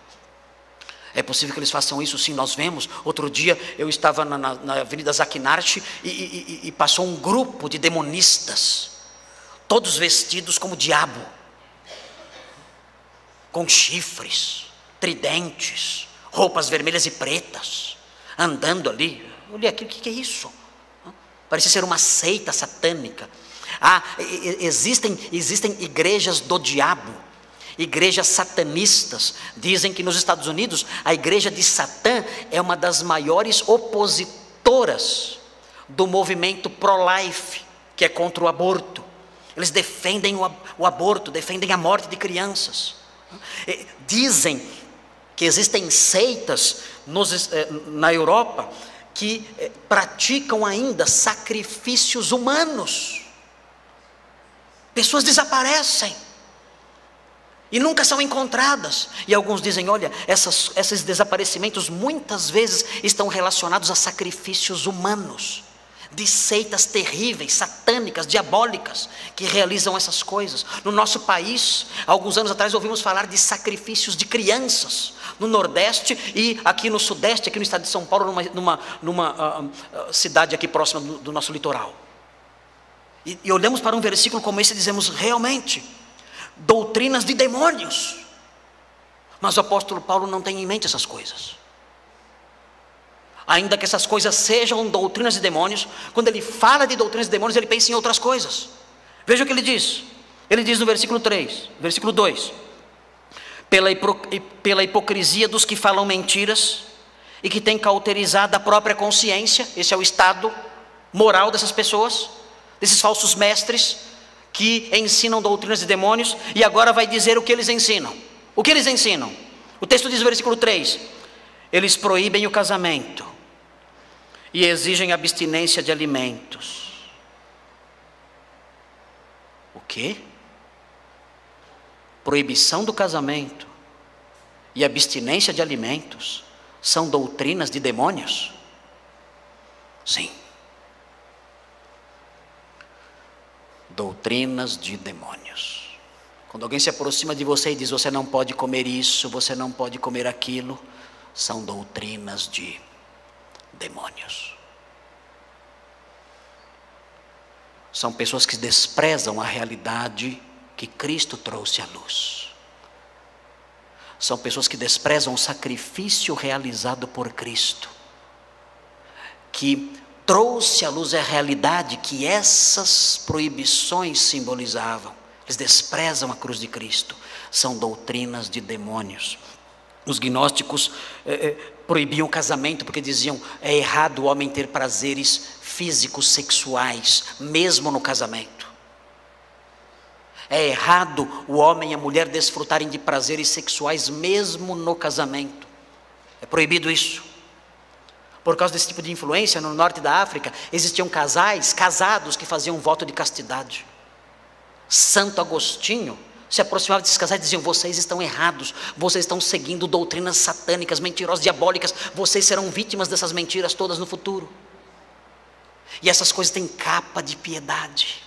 É possível que eles façam isso, sim, nós vemos. Outro dia eu estava na Avenida Zaquinarte e passou um grupo de demonistas, todos vestidos como diabo, com chifres, tridentes, roupas vermelhas e pretas, andando ali. Olha aqui, o que é isso? Parecia ser uma seita satânica. Existem igrejas do diabo, igrejas satanistas. Dizem que nos Estados Unidos a igreja de Satã é uma das maiores opositoras do movimento pro-life, que é contra o aborto. Eles defendem o aborto, defendem a morte de crianças. Dizem que existem seitas na Europa que praticam ainda sacrifícios humanos. Pessoas desaparecem e nunca são encontradas. E alguns dizem, olha, esses desaparecimentos muitas vezes estão relacionados a sacrifícios humanos, de seitas terríveis, satânicas, diabólicas, que realizam essas coisas. No nosso país, alguns anos atrás, ouvimos falar de sacrifícios de crianças, no Nordeste e aqui no Sudeste, aqui no estado de São Paulo, numa cidade aqui próxima do nosso litoral. E olhamos para um versículo como esse e dizemos, realmente, doutrinas de demônios. Mas o apóstolo Paulo não tem em mente essas coisas. Ainda que essas coisas sejam doutrinas de demônios, quando ele fala de doutrinas de demônios, ele pensa em outras coisas. Veja o que ele diz. Ele diz no versículo 3, versículo 2: pela hipocrisia dos que falam mentiras e que têm cauterizado a própria consciência. Esse é o estado moral dessas pessoas, desses falsos mestres que ensinam doutrinas de demônios. E agora vai dizer o que eles ensinam. O que eles ensinam? O texto diz no versículo 3: eles proíbem o casamento e exigem abstinência de alimentos. O quê? Proibição do casamento e abstinência de alimentos são doutrinas de demônios? Sim. Doutrinas de demônios. Quando alguém se aproxima de você e diz: você não pode comer isso, você não pode comer aquilo, são doutrinas de demônios. São pessoas que desprezam a realidade que Cristo trouxe à luz. São pessoas que desprezam o sacrifício realizado por Cristo, que trouxe à luz a realidade que essas proibições simbolizavam. Eles desprezam a cruz de Cristo. São doutrinas de demônios. Os gnósticos proibiam o casamento porque diziam: é errado o homem ter prazeres físicos, sexuais, mesmo no casamento. É errado o homem e a mulher desfrutarem de prazeres sexuais mesmo no casamento. É proibido isso. Por causa desse tipo de influência, no norte da África, existiam casais casados que faziam voto de castidade. Santo Agostinho se aproximava desses casais e diziam: vocês estão errados, vocês estão seguindo doutrinas satânicas, mentirosas, diabólicas, vocês serão vítimas dessas mentiras todas no futuro. E essas coisas têm capa de piedade.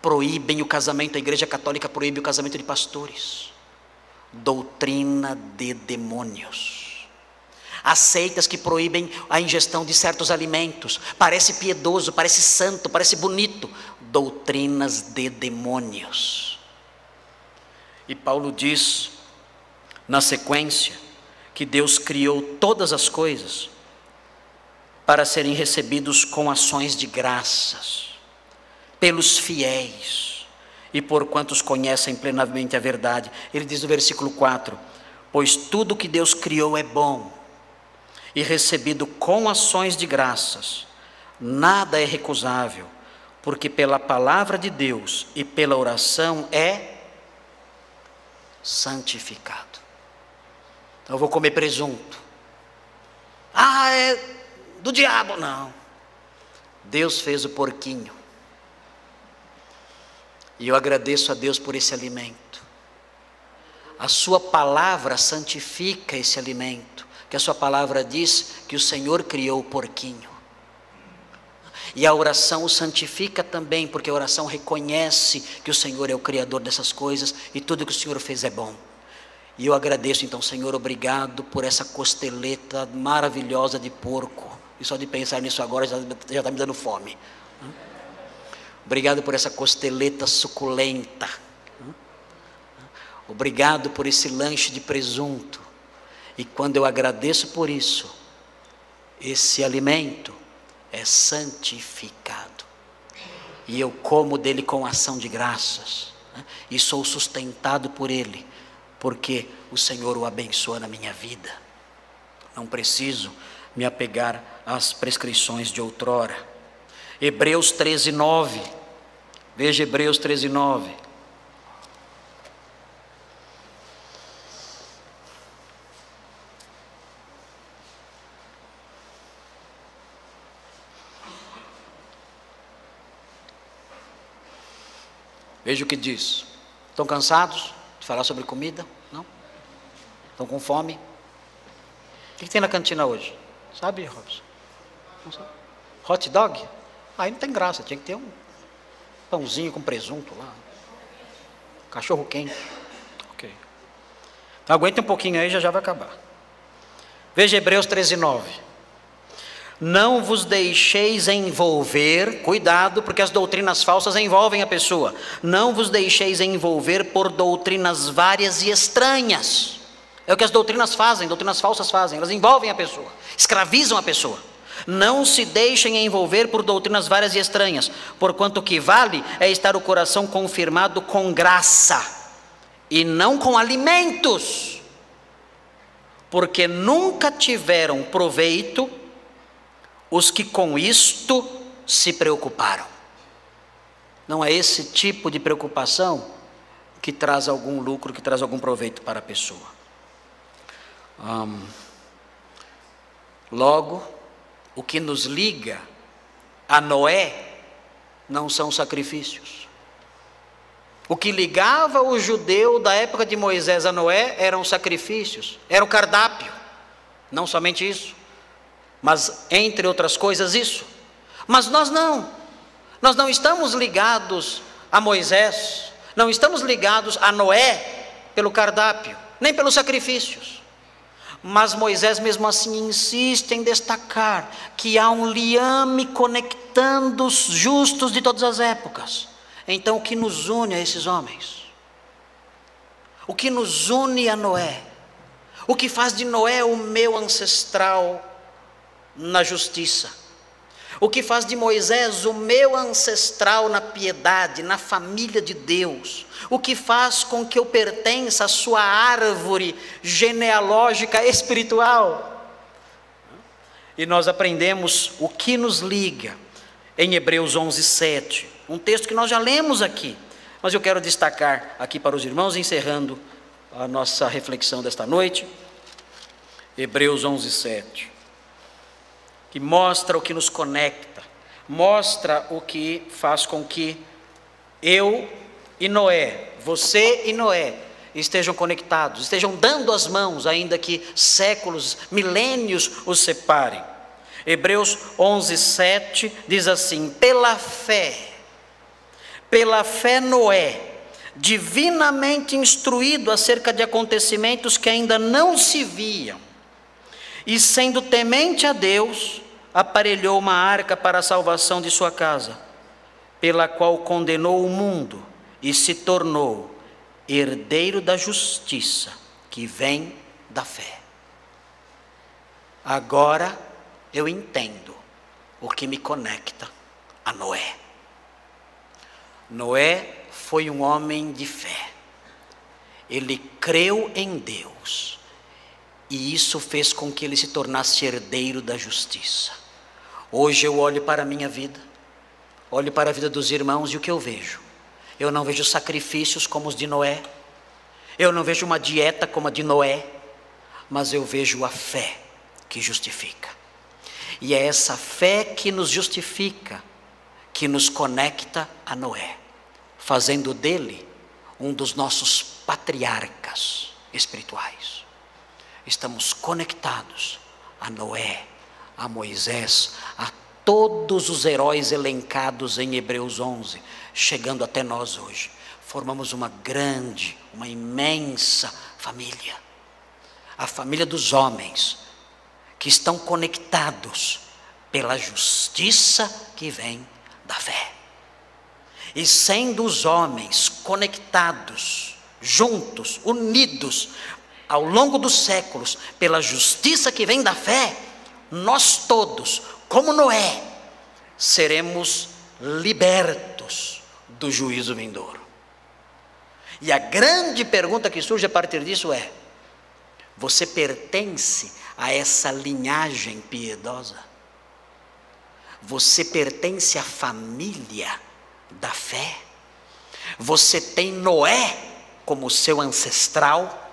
Proíbem o casamento, a Igreja Católica proíbe o casamento de pastores. Doutrina de demônios. As seitas que proíbem a ingestão de certos alimentos. Parece piedoso, parece santo, parece bonito. Doutrinas de demônios. E Paulo diz, na sequência, que Deus criou todas as coisas para serem recebidos com ações de graças pelos fiéis e por quantos conhecem plenamente a verdade. Ele diz no versículo 4: pois tudo que Deus criou é bom e recebido com ações de graças, nada é recusável, porque pela palavra de Deus e pela oração é santificado. Então eu vou comer presunto. Ah, é do diabo. Não. Deus fez o porquinho. E eu agradeço a Deus por esse alimento. A sua palavra santifica esse alimento, que a sua palavra diz que o Senhor criou o porquinho. E a oração o santifica também, porque a oração reconhece que o Senhor é o Criador dessas coisas e tudo que o Senhor fez é bom. E eu agradeço então, Senhor, obrigado por essa costeleta maravilhosa de porco. E só de pensar nisso agora já está me dando fome. Obrigado por essa costeleta suculenta. Obrigado por esse lanche de presunto. E quando eu agradeço por isso, esse alimento é santificado. E eu como dele com ação de graças. E sou sustentado por ele, porque o Senhor o abençoa na minha vida. Não preciso me apegar às prescrições de outrora. Hebreus 13:9. Veja Hebreus 13:9. Veja o que diz. Estão cansados de falar sobre comida? Não? Estão com fome? O que tem na cantina hoje? Sabe, Robson? Não sabe? Hot dog? Aí não tem graça, tinha que ter um pãozinho com presunto lá. Cachorro quente. Ok. Então aguenta um pouquinho aí, já vai acabar. Veja Hebreus 13:9. Não vos deixeis envolver, cuidado, porque as doutrinas falsas envolvem a pessoa. Não vos deixeis envolver por doutrinas várias e estranhas. É o que as doutrinas fazem, doutrinas falsas fazem. Elas envolvem a pessoa, escravizam a pessoa. Não se deixem envolver por doutrinas várias e estranhas, porquanto o que vale é estar o coração confirmado com graça, e não com alimentos, porque nunca tiveram proveito os que com isto se preocuparam. Não é esse tipo de preocupação que traz algum lucro, que traz algum proveito para a pessoa. Logo, o que nos liga a Noé não são sacrifícios. O que ligava o judeu da época de Moisés a Noé eram sacrifícios, era o cardápio. Não somente isso, mas entre outras coisas isso. Mas nós não estamos ligados a Moisés, não estamos ligados a Noé pelo cardápio, nem pelos sacrifícios. Mas Moisés mesmo assim insiste em destacar que há um liame conectando os justos de todas as épocas. Então o que nos une a esses homens? O que nos une a Noé? O que faz de Noé o meu ancestral na justiça? O que faz de Moisés o meu ancestral na piedade, na família de Deus? O que faz com que eu pertença à sua árvore genealógica espiritual? E nós aprendemos o que nos liga em Hebreus 11:7, um texto que nós já lemos aqui, mas eu quero destacar aqui para os irmãos, encerrando a nossa reflexão desta noite. Hebreus 11:7, que mostra o que nos conecta, mostra o que faz com que eu e Noé, você e Noé, estejam conectados, estejam dando as mãos, ainda que séculos, milênios os separem. Hebreus 11:7 diz assim: pela fé Noé, divinamente instruído acerca de acontecimentos que ainda não se viam, e sendo temente a Deus, aparelhou uma arca para a salvação de sua casa, pela qual condenou o mundo e se tornou herdeiro da justiça que vem da fé. Agora eu entendo o que me conecta a Noé. Noé foi um homem de fé. Ele creu em Deus, e isso fez com que ele se tornasse herdeiro da justiça. Hoje eu olho para a minha vida, olho para a vida dos irmãos, e o que eu vejo? Eu não vejo sacrifícios como os de Noé, eu não vejo uma dieta como a de Noé, mas eu vejo a fé que justifica. E é essa fé que nos justifica, que nos conecta a Noé, fazendo dele um dos nossos patriarcas espirituais. Estamos conectados a Noé, a Moisés, a todos os heróis elencados em Hebreus 11, chegando até nós hoje. Formamos uma grande, uma imensa família. A família dos homens que estão conectados pela justiça que vem da fé. E sendo os homens conectados, juntos, unidos, ao longo dos séculos, pela justiça que vem da fé, nós todos, como Noé, seremos libertos do juízo vindouro. E a grande pergunta que surge a partir disso é: você pertence a essa linhagem piedosa? Você pertence à família da fé? Você tem Noé como seu ancestral?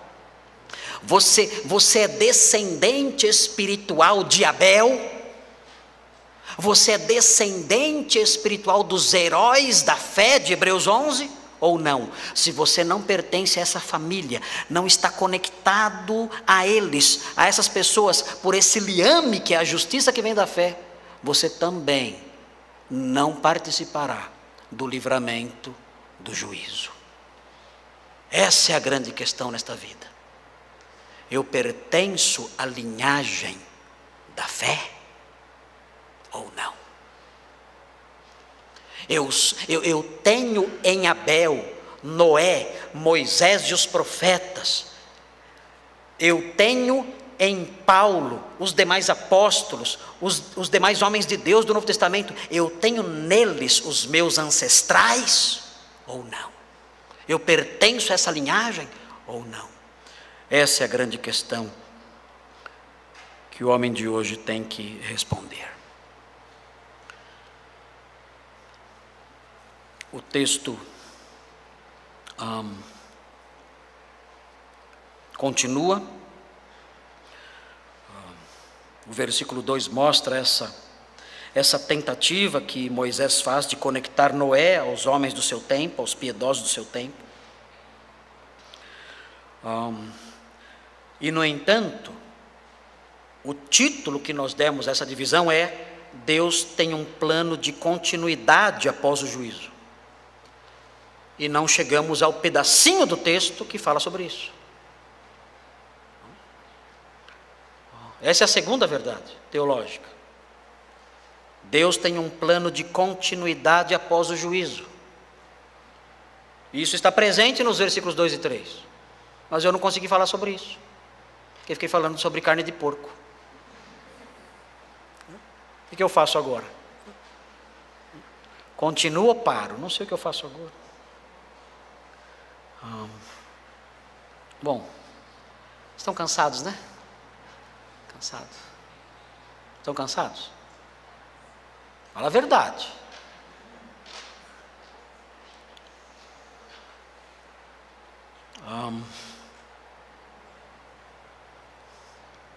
Você é descendente espiritual de Abel? Você é descendente espiritual dos heróis da fé de Hebreus 11? Ou não? Se você não pertence a essa família, não está conectado a eles, a essas pessoas, por esse liame que é a justiça que vem da fé, você também não participará do livramento do juízo. Essa é a grande questão nesta vida. Eu pertenço à linhagem da fé ou não? Eu tenho em Abel, Noé, Moisés e os profetas. Eu tenho em Paulo, os demais apóstolos, os demais homens de Deus do Novo Testamento. Eu tenho neles os meus ancestrais ou não? Eu pertenço a essa linhagem ou não? Essa é a grande questão que o homem de hoje tem que responder. O texto continua. O versículo 2 mostra essa tentativa que Moisés faz de conectar Noé aos homens do seu tempo, aos piedosos do seu tempo. E no entanto, o título que nós demos a essa divisão é: Deus tem um plano de continuidade após o juízo. E não chegamos ao pedacinho do texto que fala sobre isso. Essa é a segunda verdade teológica. Deus tem um plano de continuidade após o juízo. Isso está presente nos versículos 2 e 3. Mas eu não consegui falar sobre isso, porque fiquei falando sobre carne de porco. O que eu faço agora? Continuo ou paro? Não sei o que eu faço agora. Bom, estão cansados, né? Cansados. Estão cansados? Fala a verdade.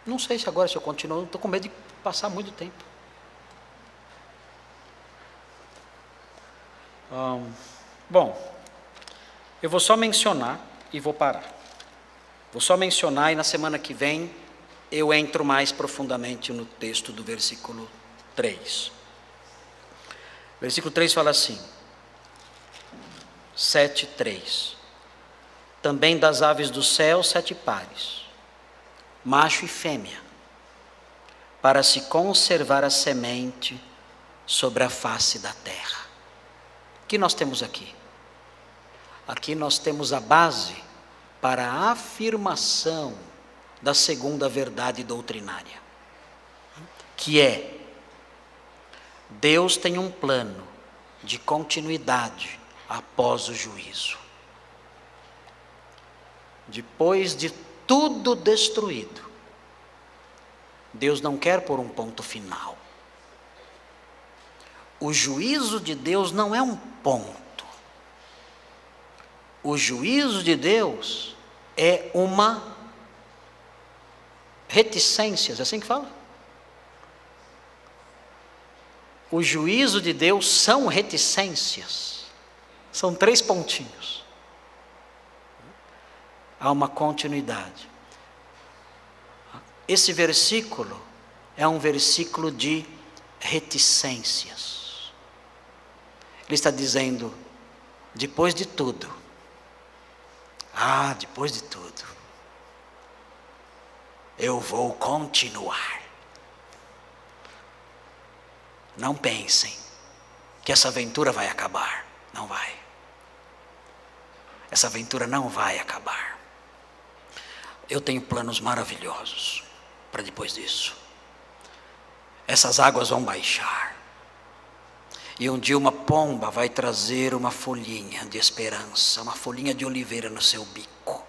Não sei se agora, se eu continuo, estou com medo de passar muito tempo. Bom, eu vou só mencionar e vou parar. Vou só mencionar e na semana que vem eu entro mais profundamente no texto do versículo 3. Versículo 3 fala assim, 7:3. Também das aves do céu 7 pares, macho e fêmea, para se conservar a semente sobre a face da terra. O que nós temos aqui? Aqui nós temos a base para a afirmação da segunda verdade doutrinária, que é: Deus tem um plano de continuidade após o juízo. Depois de tudo destruído, Deus não quer pôr um ponto final. O juízo de Deus não é um ponto. O juízo de Deus é uma reticência, é assim que fala? O juízo de Deus são reticências. São 3 pontinhos. Há uma continuidade. Esse versículo é um versículo de reticências. Ele está dizendo: depois de tudo, depois de tudo, eu vou continuar. Não pensem que essa aventura vai acabar. Não vai. Essa aventura não vai acabar. Eu tenho planos maravilhosos para depois disso. Essas águas vão baixar. E um dia uma pomba vai trazer uma folhinha de esperança, uma folhinha de oliveira no seu bico,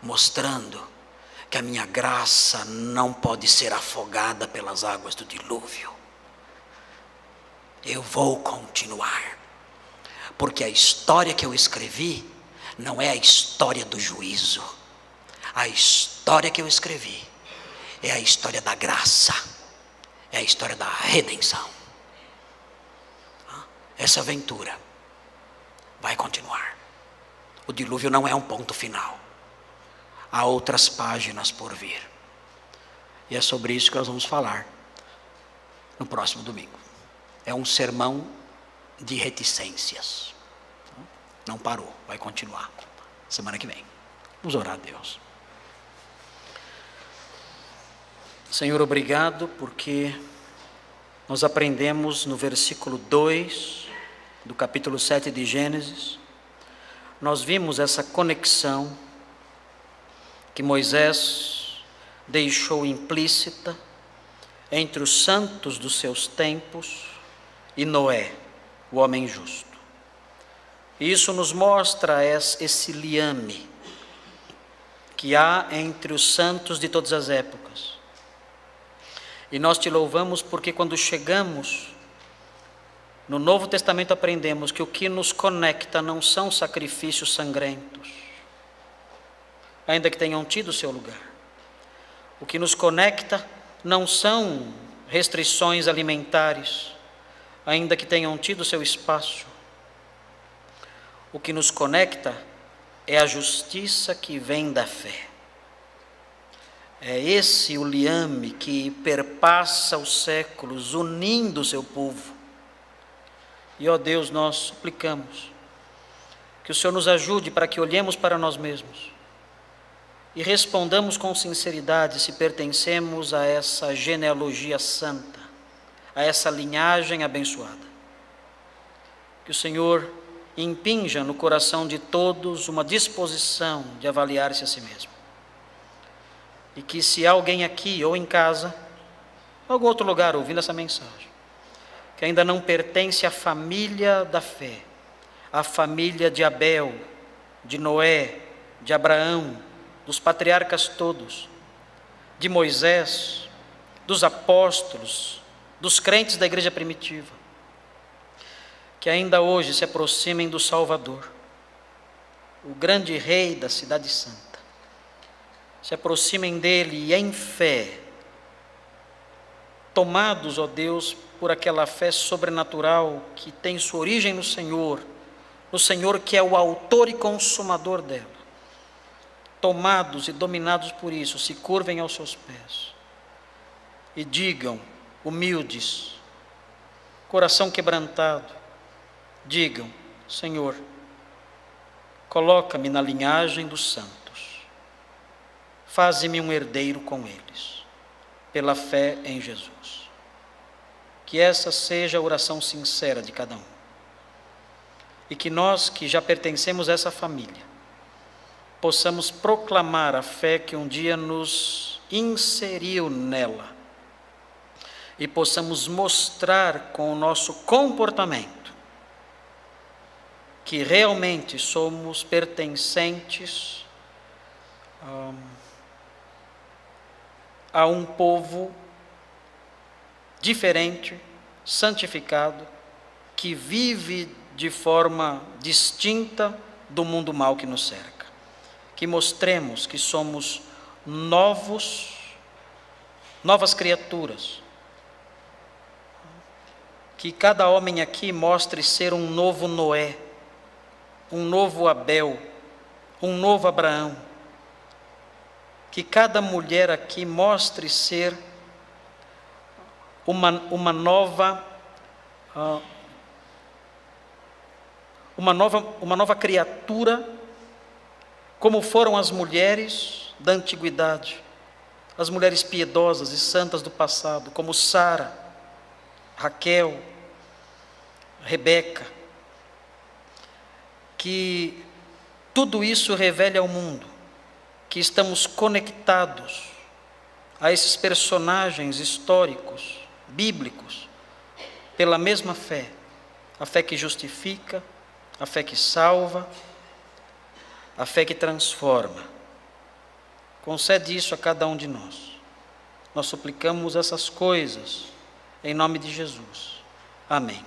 mostrando que a minha graça não pode ser afogada pelas águas do dilúvio. Eu vou continuar, porque a história que eu escrevi não é a história do juízo. A história que eu escrevi é a história da graça, é a história da redenção. Essa aventura vai continuar. O dilúvio não é um ponto final. Há outras páginas por vir. E é sobre isso que nós vamos falar no próximo domingo. É um sermão de reticências. Não parou, vai continuar semana que vem. Vamos orar a Deus. Senhor, obrigado porque nós aprendemos no versículo 2 do capítulo 7 de Gênesis. Nós vimos essa conexão que Moisés deixou implícita entre os santos dos seus tempos e Noé, o homem justo. E isso nos mostra esse liame que há entre os santos de todas as épocas. E nós te louvamos porque quando chegamos no Novo Testamento aprendemos que o que nos conecta não são sacrifícios sangrentos, ainda que tenham tido seu lugar. O que nos conecta não são restrições alimentares, ainda que tenham tido seu espaço. O que nos conecta é a justiça que vem da fé. É esse o liame que perpassa os séculos, unindo o seu povo. E, ó Deus, nós suplicamos que o Senhor nos ajude para que olhemos para nós mesmos e respondamos com sinceridade se pertencemos a essa genealogia santa, a essa linhagem abençoada. Que o Senhor impinja no coração de todos uma disposição de avaliar-se a si mesmo. E que se há alguém aqui ou em casa, ou em algum outro lugar ouvindo essa mensagem, que ainda não pertence à família da fé, à família de Abel, de Noé, de Abraão, dos patriarcas todos, de Moisés, dos apóstolos, dos crentes da igreja primitiva, que ainda hoje se aproximem do Salvador, o grande Rei da Cidade Santa, se aproximem dele e em fé, tomados, ó Deus, por aquela fé sobrenatural que tem sua origem no Senhor que é o autor e consumador dela, tomados e dominados por isso, se curvem aos seus pés e digam, humildes, coração quebrantado, digam: Senhor, coloca-me na linhagem dos santos, faze-me um herdeiro com eles, pela fé em Jesus. Que essa seja a oração sincera de cada um. E que nós, que já pertencemos a essa família, possamos proclamar a fé que um dia nos inseriu nela. E possamos mostrar com o nosso comportamento que realmente somos pertencentes a um povo diferente, santificado, que vive de forma distinta do mundo mau que nos cerca. Que mostremos que somos novas criaturas. Que cada homem aqui mostre ser um novo Noé, um novo Abel, um novo Abraão. Que cada mulher aqui mostre ser uma nova criatura, como foram as mulheres da antiguidade, as mulheres piedosas e santas do passado, como Sara, Raquel, Rebeca. Que tudo isso revele ao mundo que estamos conectados a esses personagens históricos, bíblicos, pela mesma fé, a fé que justifica, a fé que salva, a fé que transforma. Concede isso a cada um de nós. Nós suplicamos essas coisas em nome de Jesus. Amém.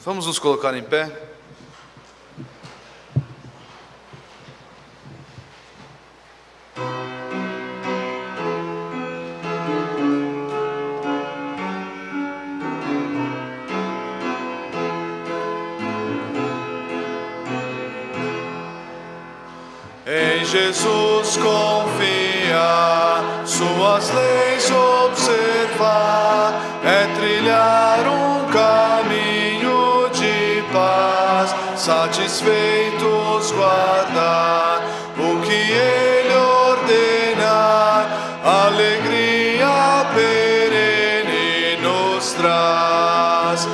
Vamos nos colocar em pé. Em Jesus confiar, suas leis observar, é trilhar um caminho de paz, satisfeitos guardar o que Ele ordenar, alegria perene nos traz.